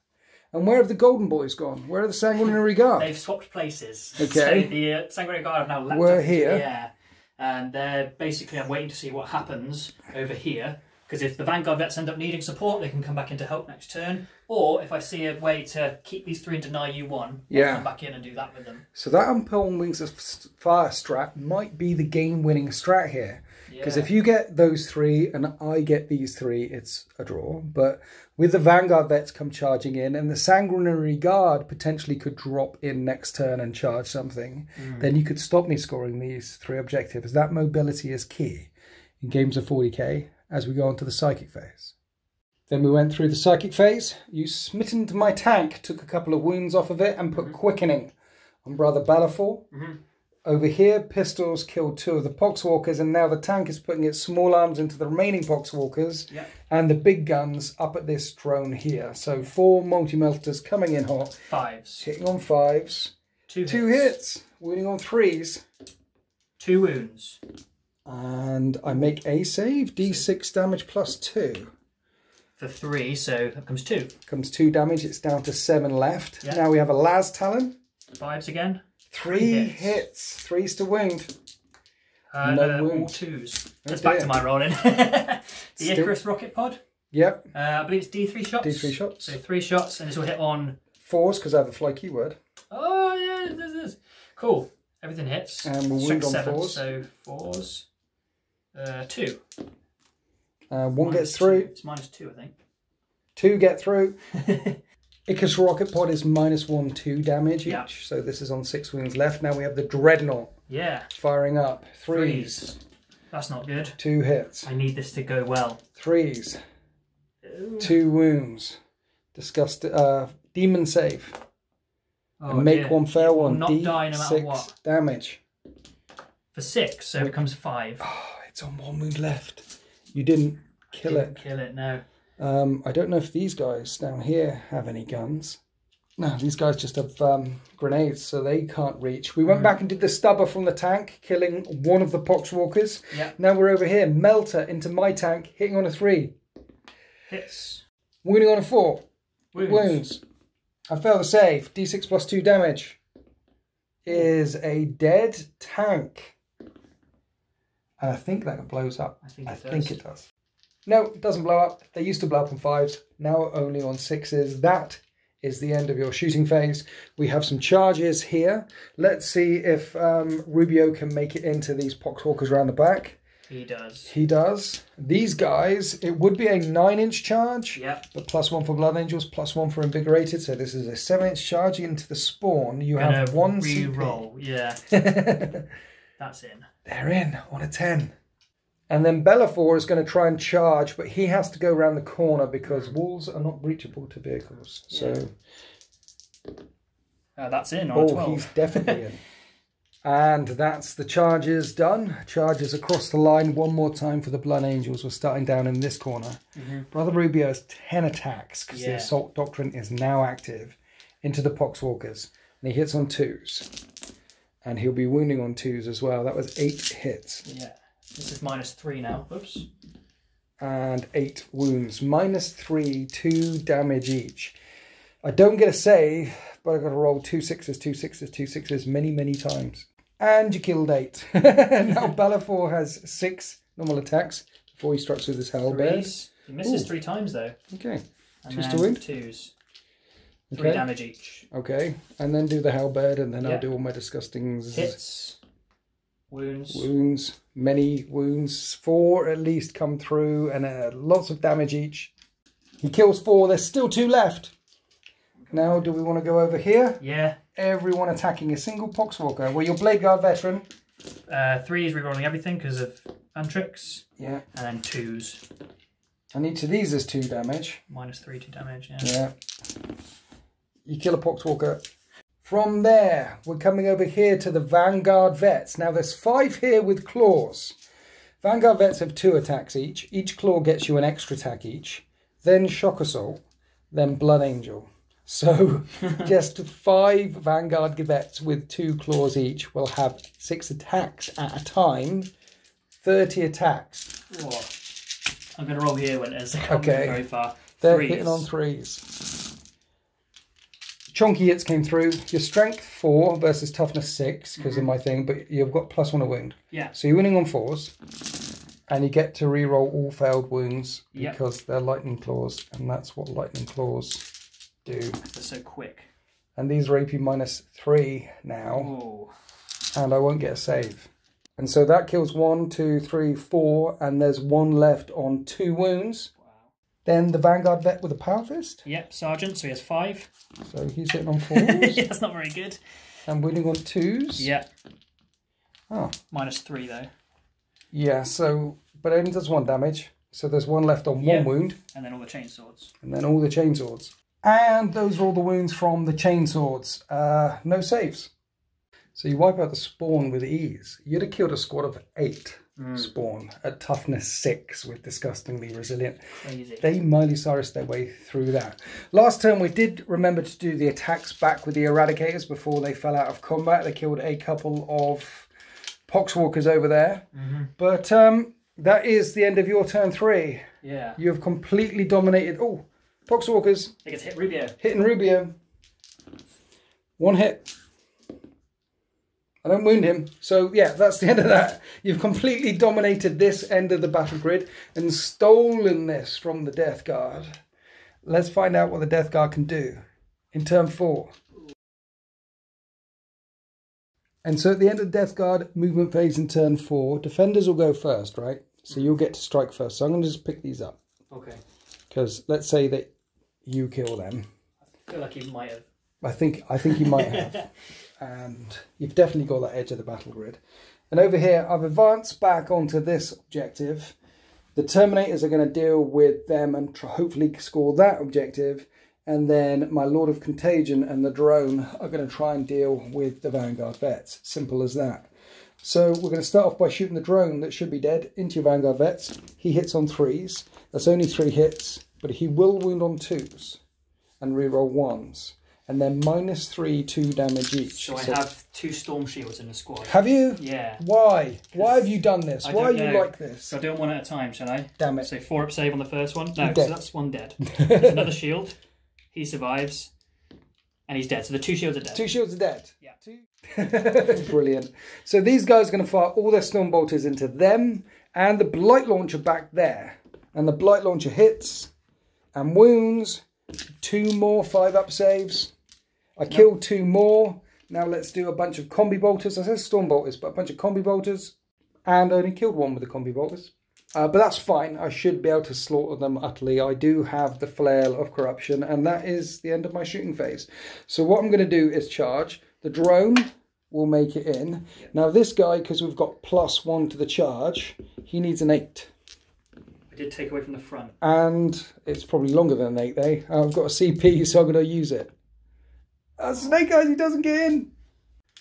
And where have the Golden Boys gone? Where are the Sanguinary Guard? They've swapped places. Okay. So the Sanguinary Guard have now leapt We're up here. into the air. And they're basically, I'm waiting to see what happens over here. Because if the Vanguard Vets end up needing support, they can come back in to help next turn. Or if I see a way to keep these 3 and deny you 1, I'll come back in and do that with them. So that Unpelted Wings of Fire strat might be the game-winning strat here. Because if you get those 3 and I get these 3, it's a draw. But with the Vanguard Vets come charging in and the Sanguinary Guard potentially could drop in next turn and charge something, then you could stop me scoring these 3 objectives. That mobility is key in games of 40k as we go on to the Psychic phase. Then we went through the Psychic phase. You smittened my tank, took a couple of wounds off of it and put Quickening on Brother Balfour. Over here, pistols killed 2 of the Pox Walkers, and now the tank is putting its small arms into the remaining Pox Walkers, and the big guns up at this drone here. So 4 multi-melters coming in hot. 5s. Hitting on 5s. 2 hits. Wounding on 3s. 2 wounds. And I make a save. D6 damage plus 2. For 3, so that comes 2. Comes 2 damage. It's down to 7 left. Now we have a Las Talon. 5s again. 3 hits. 3s to wound. No wound. All 2s. That's back to my rolling. The Icarus rocket pod. Yep. I believe it's D3 shots. D3 shots. So 3 shots, and this will hit on 4s because I have the fly keyword. Oh yeah, this is cool. Everything hits. And we'll wound on 4s. So 4s. 2. 1 gets through. It's -2, I think. 2 get through. Icarus rocket pod is -1, 2 damage each. So this is on 6 wounds left. Now we have the Dreadnought. Firing up. 3s. That's not good. 2 hits. I need this to go well. 3s. 2 wounds. Demon save. And make one fair one. Not die no matter what. Damage. For 6, so it becomes 5. Oh, it's on 1 wound left. You didn't kill it. Kill it, no. I don't know if these guys down here have any guns. No, these guys just have grenades, so they can't reach. We went back and did the stubber from the tank, killing 1 of the Pox Walkers. Now we're over here. Melter into my tank, hitting on a 3. Hits. Wounding on a 4. Wounds. I failed the save. D6 plus 2 damage. Is a dead tank. And I think that blows up. I think it does. No, it doesn't blow up. They used to blow up on 5s. Now only on 6s. That is the end of your shooting phase. We have some charges here. Let's see if Rubio can make it into these Pox Walkers around the back. He does. He does. These guys, it would be a 9-inch charge. But +1 for Blood Angels, +1 for Invigorated. So this is a 7-inch charge into the spawn. You have 1 re-roll. That's in. They're in on a 10. And then Bellafor is going to try and charge, but he has to go around the corner because walls are not reachable to vehicles. So that's in on 12. He's definitely in. And that's the charges done. Charges across the line one more time for the Blood Angels. We're starting down in this corner. Brother Rubio has 10 attacks because the Assault Doctrine is now active into the Pox Walkers. And he hits on 2s. And he'll be wounding on 2s as well. That was 8 hits. This is -3 now. Oops. And 8 wounds. -3, 2 damage each. I don't get a save, but I've got to roll 2 6s, 2 6s, 2 6s many, many times. And you killed 8. Now Bellafor has 6 normal attacks before he strikes with his halberd. He misses 3 times though. Okay. And 2s to wound? 2s. 3 damage each. Okay. And then do the halberd and then I'll do all my disgustings. Hits. Wounds. Wounds. Many wounds. 4 at least come through and lots of damage each. He kills 4. There's still 2 left. Now, do we want to go over here? Yeah. Everyone attacking a single Pox Walker. Well, your Blade Guard veteran. 3 is rerolling everything because of Untricks. Yeah. And then 2s. And each of these is 2 damage. -3 to damage, yeah. Yeah. You kill a Pox Walker. From there, we're coming over here to the Vanguard Vets. Now, there's 5 here with claws. Vanguard Vets have 2 attacks each. Each claw gets you an extra attack each. Then Shock Assault. Then Blood Angel. So, just 5 Vanguard Vets with 2 claws each will have 6 attacks at a time. 30 attacks. Whoa. I'm going to roll here when it's coming very far. They're 3s. hitting on 3s. Chonky hits came through. Your strength 4 versus toughness 6 because of my thing, but you've got +1 a wound. Yeah. So you're winning on 4s, and you get to re-roll all failed wounds because they're lightning claws, and that's what lightning claws do. They're so quick. And these are AP -3 now, Ooh. and I won't get a save. And so that kills 1, 2, 3, 4, and there's 1 left on 2 wounds. Then the Vanguard Vet with a Power Fist. Yep, Sergeant, so he has 5. So he's hitting on 4s. Yeah, that's not very good. And winning on 2s. Yeah. Oh. -3 though. Yeah, so, but it only does 1 damage. So there's 1 left on 1 wound. And then all the chainswords. And then all the chainswords. And those are all the wounds from the chainswords. No saves. So you wipe out the spawn with ease. You'd have killed a squad of 8. Spawn at toughness 6 with disgustingly resilient. Crazy. They Miley Cyrus their way through that. Last turn we did remember to do the attacks back with the Eradicators before they fell out of combat. They killed a couple of Pox Walkers over there. But that is the end of your turn 3. Yeah. You have completely dominated. Oh, Pox Walkers. They get to hit Rubio. Hitting Rubio. 1 hit. I don't wound him. So, yeah, that's the end of that. You've completely dominated this end of the battle grid and stolen this from the Death Guard. Let's find out what the Death Guard can do in turn 4. And so at the end of the Death Guard movement phase in turn 4, defenders will go first, right? So you'll get to strike first. So I'm going to just pick these up. Okay. Because let's say that you kill them. I feel like you might have. I think you might have. And you've definitely got that edge of the battle grid. And over here, I've advanced back onto this objective. The Terminators are going to deal with them and hopefully score that objective. And then my Lord of Contagion and the drone are going to try and deal with the Vanguard Vets. Simple as that. So we're going to start off by shooting the drone that should be dead into your Vanguard Vets. He hits on 3s. That's only 3 hits, but he will wound on 2s and reroll 1s. And then -3, 2 damage each. So I have 2 Storm Shields in the squad. Have you? Yeah. Why? Why have you done this? Why are you like this? So I'll do it 1 at a time, shall I? Damn it. So 4-up save on the first one. No, Dead. so that's 1 dead. There's another shield. He survives. And he's dead. So the 2 shields are dead. 2 shields are dead. Yeah. 2. Brilliant. So these guys are going to fire all their Storm Bolters into them and the Blight Launcher back there. And the Blight Launcher hits and wounds. 2 more 5-up saves. I killed 2 more. Now let's do a bunch of Combi Bolters. I said Storm Bolters, but a bunch of Combi Bolters. And I only killed 1 with the Combi Bolters. But that's fine. I should be able to slaughter them utterly. I do have the Flail of Corruption, and that is the end of my shooting phase. So what I'm going to do is charge. The drone will make it in. Yep. Now this guy, because we've got +1 to the charge, he needs an 8. I did take away from the front. And it's probably longer than an 8, I've got a CP, so I'm going to use it. Snake Eyes, he doesn't get in.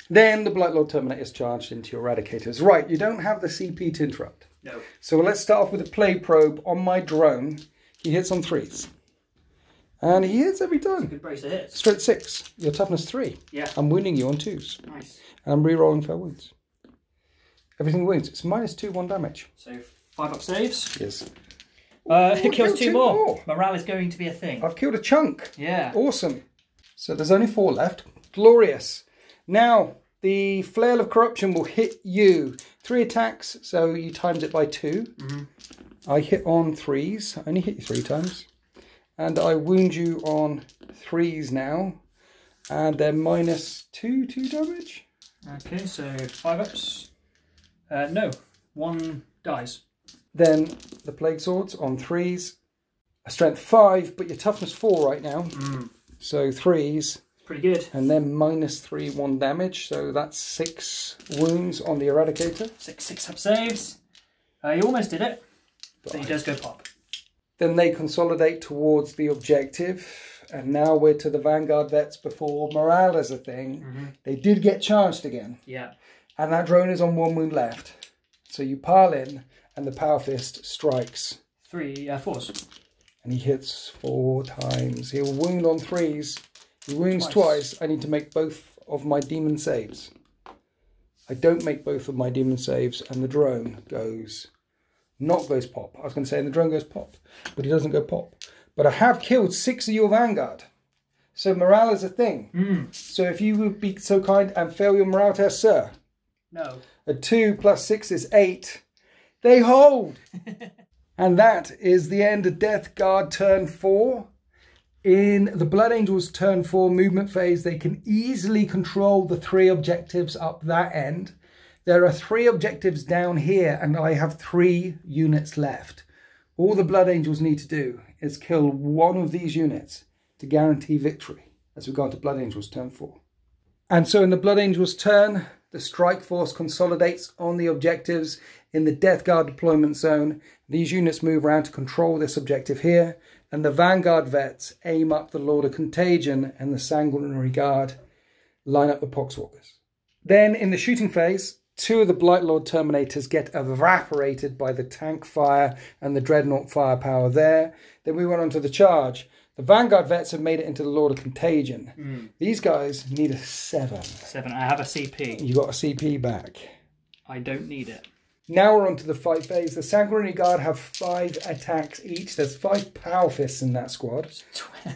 Then the Blight Lord Terminator is charged into your Eradicators. Right, you don't have the CP to interrupt. No. So let's start off with a Plague Probe on my drone. He hits on 3s. And he hits every time. Good brace of hits. Straight 6. Your toughness 3. Yeah. I'm wounding you on 2s. Nice. And I'm re-rolling fair wounds. Everything wounds. It's -2, 1 damage. So 5-up saves. Yes. It kills 2 more. Morale is going to be a thing. I've killed a chunk. Yeah. Awesome. So there's only 4 left. Glorious. Now, the Flail of Corruption will hit you. 3 attacks, so you times it by 2. I hit on 3s. I only hit you 3 times. And I wound you on 3s now. And they're -2 damage. Okay, so 5-ups. No, 1 dies. Then the Plague Swords on 3s. A strength 5, but your toughness 4 right now. So 3s. Pretty good. And then -3, 1 damage. So that's 6 wounds on the Eradicator. 6 up saves. He almost did it. But he does go pop. Then they consolidate towards the objective. And now we're to the Vanguard Vets before morale is a thing. They did get charged again. Yeah. And that drone is on 1 wound left. So you pile in and the Power Fist strikes. 4s. And he hits 4 times. He'll wound on 3s. He wounds twice. I need to make both of my demon saves. I don't make both of my demon saves and the drone goes pop. I was going to say, and the drone goes pop, but he doesn't go pop. But I have killed 6 of your Vanguard. So morale is a thing. So if you would be so kind and fail your morale test, sir. No. A 2 + 6 is 8. They hold. And that is the end of Death Guard turn 4. In the Blood Angels turn 4 movement phase, they can easily control the 3 objectives up that end. There are 3 objectives down here, and I have 3 units left. All the Blood Angels need to do is kill 1 of these units to guarantee victory as we go into Blood Angels turn 4. And so in the Blood Angels turn, the Strike Force consolidates on the objectives in the Death Guard deployment zone. These units move around to control this objective here, and the Vanguard Vets aim up the Lord of Contagion, and the Sanguinary Guard line up the Pox Walkers. Then in the shooting phase, 2 of the Blight Lord Terminators get evaporated by the tank fire and the Dreadnought firepower there. Then we went on to the charge. The Vanguard Vets have made it into the Lord of Contagion. These guys need a 7. 7. I have a CP. You got a CP back. I don't need it. Now we're on to the fight phase. The Sanguinary Guard have 5 attacks each. There's 5 Power Fists in that squad.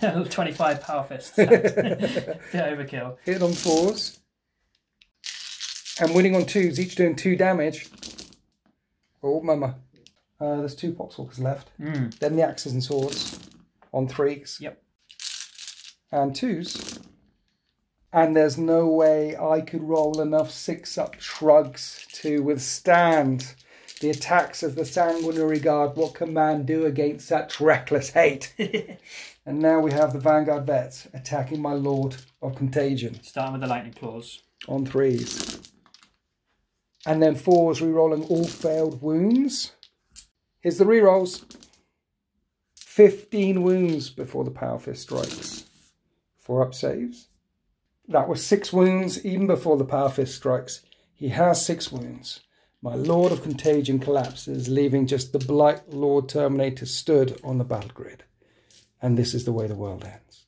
25 Power Fists. Bit overkill. Hit on 4s. And winning on 2s, each doing 2 damage. Oh, mama. There's 2 Pox Walkers left. Then the Axes and Swords on 3s. Yep. And 2s. And there's no way I could roll enough 6-up shrugs to withstand the attacks of the Sanguinary Guard. What can man do against such reckless hate? And now we have the Vanguard Vets attacking my Lord of Contagion. Starting with the Lightning Claws. On 3s. And then 4s, re-rolling all failed wounds. Here's the re-rolls. 15 wounds before the Power Fist strikes. 4-up saves. That was 6 wounds even before the Power Fist strikes. He has 6 wounds. My Lord of Contagion collapses, leaving just the Blight Lord Terminator stood on the battle grid. And this is the way the world ends.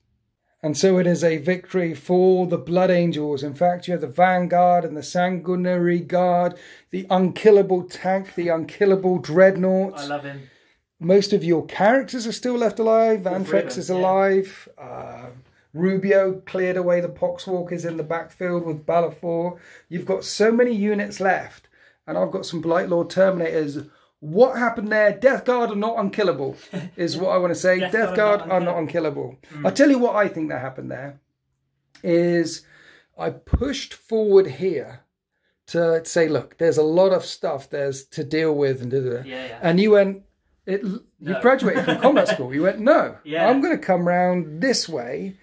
And so it is a victory for the Blood Angels. In fact, you have the Vanguard and the Sanguinary Guard, the unkillable tank, the unkillable Dreadnought. I love him. Most of your characters are still left alive. Vantrex is alive. Rubio cleared away the Pox Walkers in the backfield with Balfour. You've got so many units left. And I've got some Blight Lord Terminators. What happened there? Death Guard are not unkillable, is what I want to say. Death Guard are not unkillable. I'll tell you what I think that happened there. Is I pushed forward here to say, look, there's a lot of stuff there's to deal with. And you went, you graduated from combat school. You went, no, I'm going to come round this way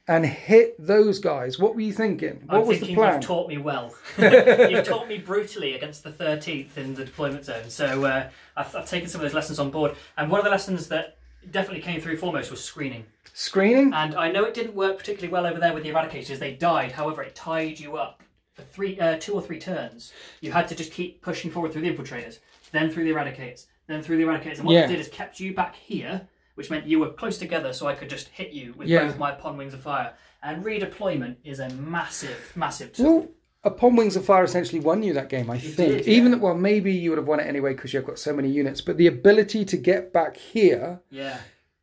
and hit those guys. What were you thinking? What was the plan? You've taught me well. You've taught me brutally against the 13th in the deployment zone. So I've taken some of those lessons on board. And one of the lessons that definitely came through foremost was screening. Screening? And I know it didn't work particularly well over there with the Eradicators. They died. However, it tied you up for 2 or 3 turns. You had to just keep pushing forward through the Infiltrators, then through the Eradicators, then through the Eradicators. And what it did is kept you back here, which meant you were close together, so I could just hit you with both my Upon Wings of Fire. And redeployment is a massive, massive tool. Well, Upon Wings of Fire essentially won you that game, I think. Even, well, maybe you would have won it anyway because you've got so many units. But the ability to get back here...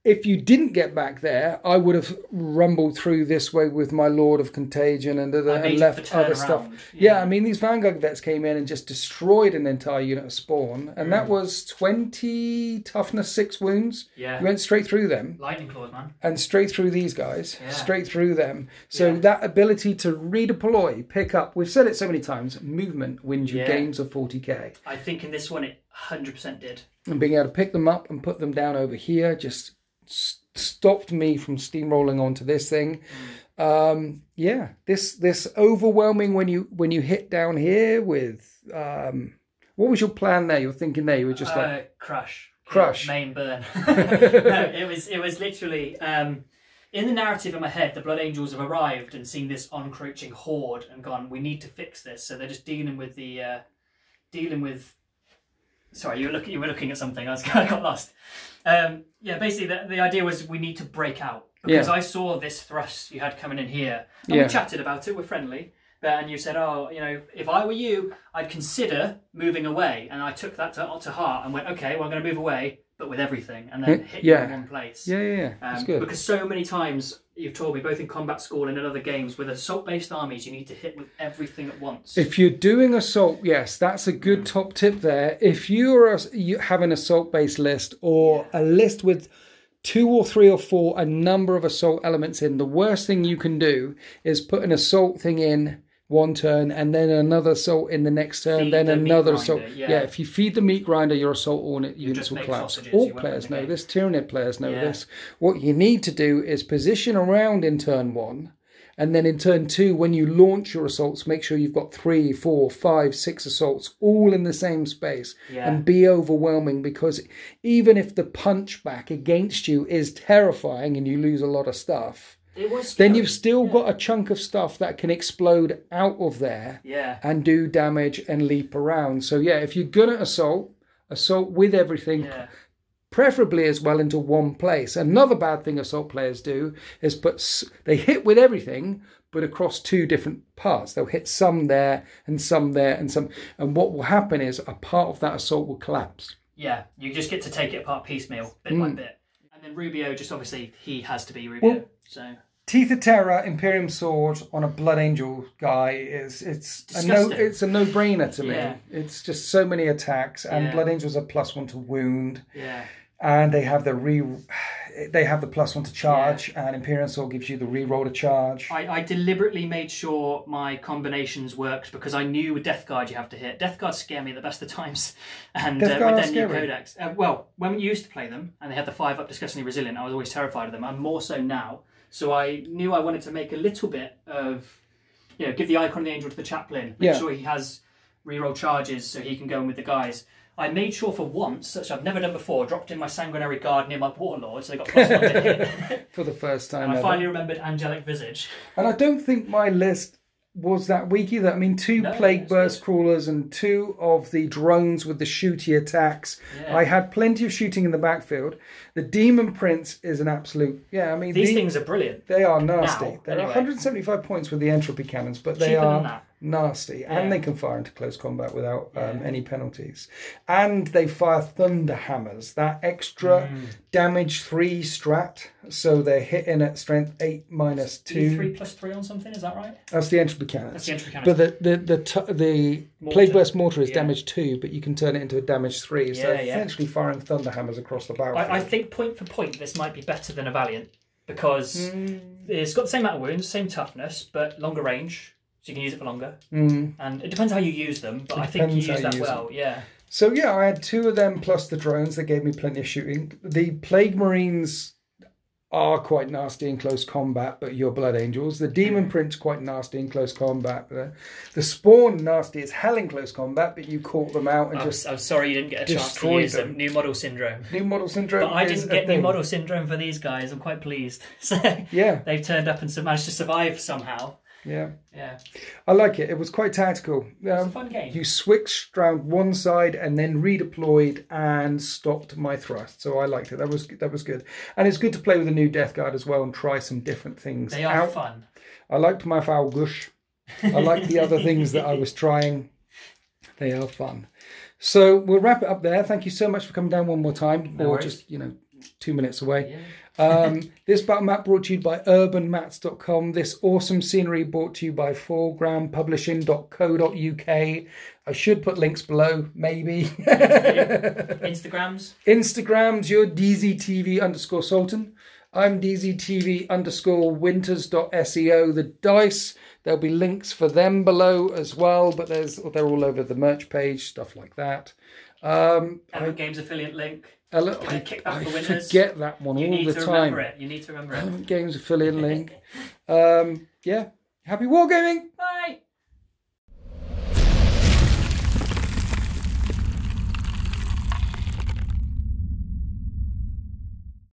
If you didn't get back there, I would have rumbled through this way with my Lord of Contagion and left other stuff. I mean, these Vanguard Vets came in and just destroyed an entire unit of Spawn. And that was 20 toughness, 6 wounds. You went straight through them. Lightning Claws, man. And straight through these guys. Straight through them. So that ability to redeploy, pick up, we've said it so many times, movement wins you games of 40k. I think in this one it 100% did. And being able to pick them up and put them down over here, just stopped me from steamrolling onto this thing. Yeah, this overwhelming when you hit down here with what was your plan there? You're thinking there you were just like crush, main burn. No, it was literally in the narrative in my head. The Blood Angels have arrived and seen this encroaching horde and gone, we need to fix this. So they're just dealing with sorry, you were looking at something. I got lost. Yeah, basically the idea was we need to break out. Because I saw this thrust you had coming in here. And we chatted about it, we're friendly. And you said, oh, you know, if I were you, I'd consider moving away. And I took that to heart and went, okay, well, I'm going to move away, but with everything. And then hit you in one place. Yeah. That's good. Because so many times, you've told me, both in combat school and in other games, with assault-based armies, you need to hit with everything at once. If you're doing assault, yes, that's a good top tip there. If you have an assault-based list or a list with 2 or 3 or 4, a number of assault elements in, the worst thing you can do is put an assault thing in one turn and then another assault in the next turn, then another assault. Yeah, if you feed the meat grinder, your assault units will collapse. Orc players know this, Tyranid players know this. What you need to do is position around in turn 1, and then in turn 2, when you launch your assaults, make sure you've got 3, 4, 5, 6 assaults all in the same space and be overwhelming, because even if the punch back against you is terrifying and you lose a lot of stuff, then you've still got a chunk of stuff that can explode out of there and do damage and leap around. So yeah, if you're gonna assault with everything, preferably as well into one place. Another bad thing assault players do is they hit with everything, but across 2 different parts. They'll hit some there and some there and some. And what will happen is a part of that assault will collapse. Yeah, you just get to take it apart piecemeal, bit by bit. And then Rubio, just obviously, he has to be Rubio. Well, so Teeth of Terror, Imperium Sword on a Blood Angel guy it's a no-brainer to me. It's just so many attacks, and Blood Angels are +1 to wound. And they have the +1 to charge, and Imperial Sword gives you the reroll to charge. I deliberately made sure my combinations worked because I knew with Death Guard you have to hit. Death Guards scare me at the best of times. And with their new codex. Well, when we used to play them, and they had the 5-up Disgustingly Resilient, I was always terrified of them. I'm more so now. So I knew I wanted to make a little bit of, you know, give the Icon of the Angel to the Chaplain. Make sure he has reroll charges so he can go in with the guys. I made sure for once, which I've never done before, dropped in my Sanguinary Guard near my Warlord, so they got +1 to hit. For the first time and I finally remembered Angelic Visage. And I don't think my list was that weak either. I mean, 2 Plague Burst Crawlers and 2 of the drones with the shooty attacks. I had plenty of shooting in the backfield. The Demon Prince is an absolute... I mean... These things are brilliant. They are nasty. They're 175 points with the entropy cannons, but they are nasty. And they can fire into close combat without any penalties. And they fire Thunder Hammers, that extra damage 3 strat. So they're hitting at strength 8 minus 2. 3 + 3 on something, is that right? That's the entropy cannons. That's the entropy cannons. But the Plague Burst Mortar is damage 2, but you can turn it into a damage 3. So essentially firing Thunder Hammers across the battlefield. I think point for point, this might be better than a Valiant, because it's got the same amount of wounds, same toughness, but longer range, so you can use it for longer. And it depends how you use them, but I think you use that well, So I had 2 of them plus the drones. They gave me plenty of shooting. The Plague Marines are quite nasty in close combat, but you're Blood Angels. The Demon Prince quite nasty in close combat. The Spawn nasty as hell in close combat, but you caught them out and I'm sorry you didn't get a chance to use them. New Model Syndrome. New Model Syndrome. But I didn't get New Model Syndrome for these guys. I'm quite pleased. So they've turned up and managed to survive somehow. Yeah. I like it. It was quite tactical. It's a fun game. You switched round one side and then redeployed and stopped my thrust. So I liked it. That was good. And it's good to play with a new Death Guard as well and try some different things. They are fun. I liked my Falgush. I liked the other things that I was trying. They are fun. So we'll wrap it up there. Thank you so much for coming down one more time. No worries. Just, 2 minutes away. This battle map brought to you by urbanmats.com. This awesome scenery brought to you by foregroundpublishing.co.uk. I should put links below, maybe. Instagrams, you're DZTV_Sultan. I'm DZTV_Winters.SEO. The dice, there'll be links for them below as well, but they're all over the merch page, stuff like that. Epic Games affiliate link. I forget that one all the time. You need to remember it. Element Games affiliate link. Yeah. Happy wargaming! Bye!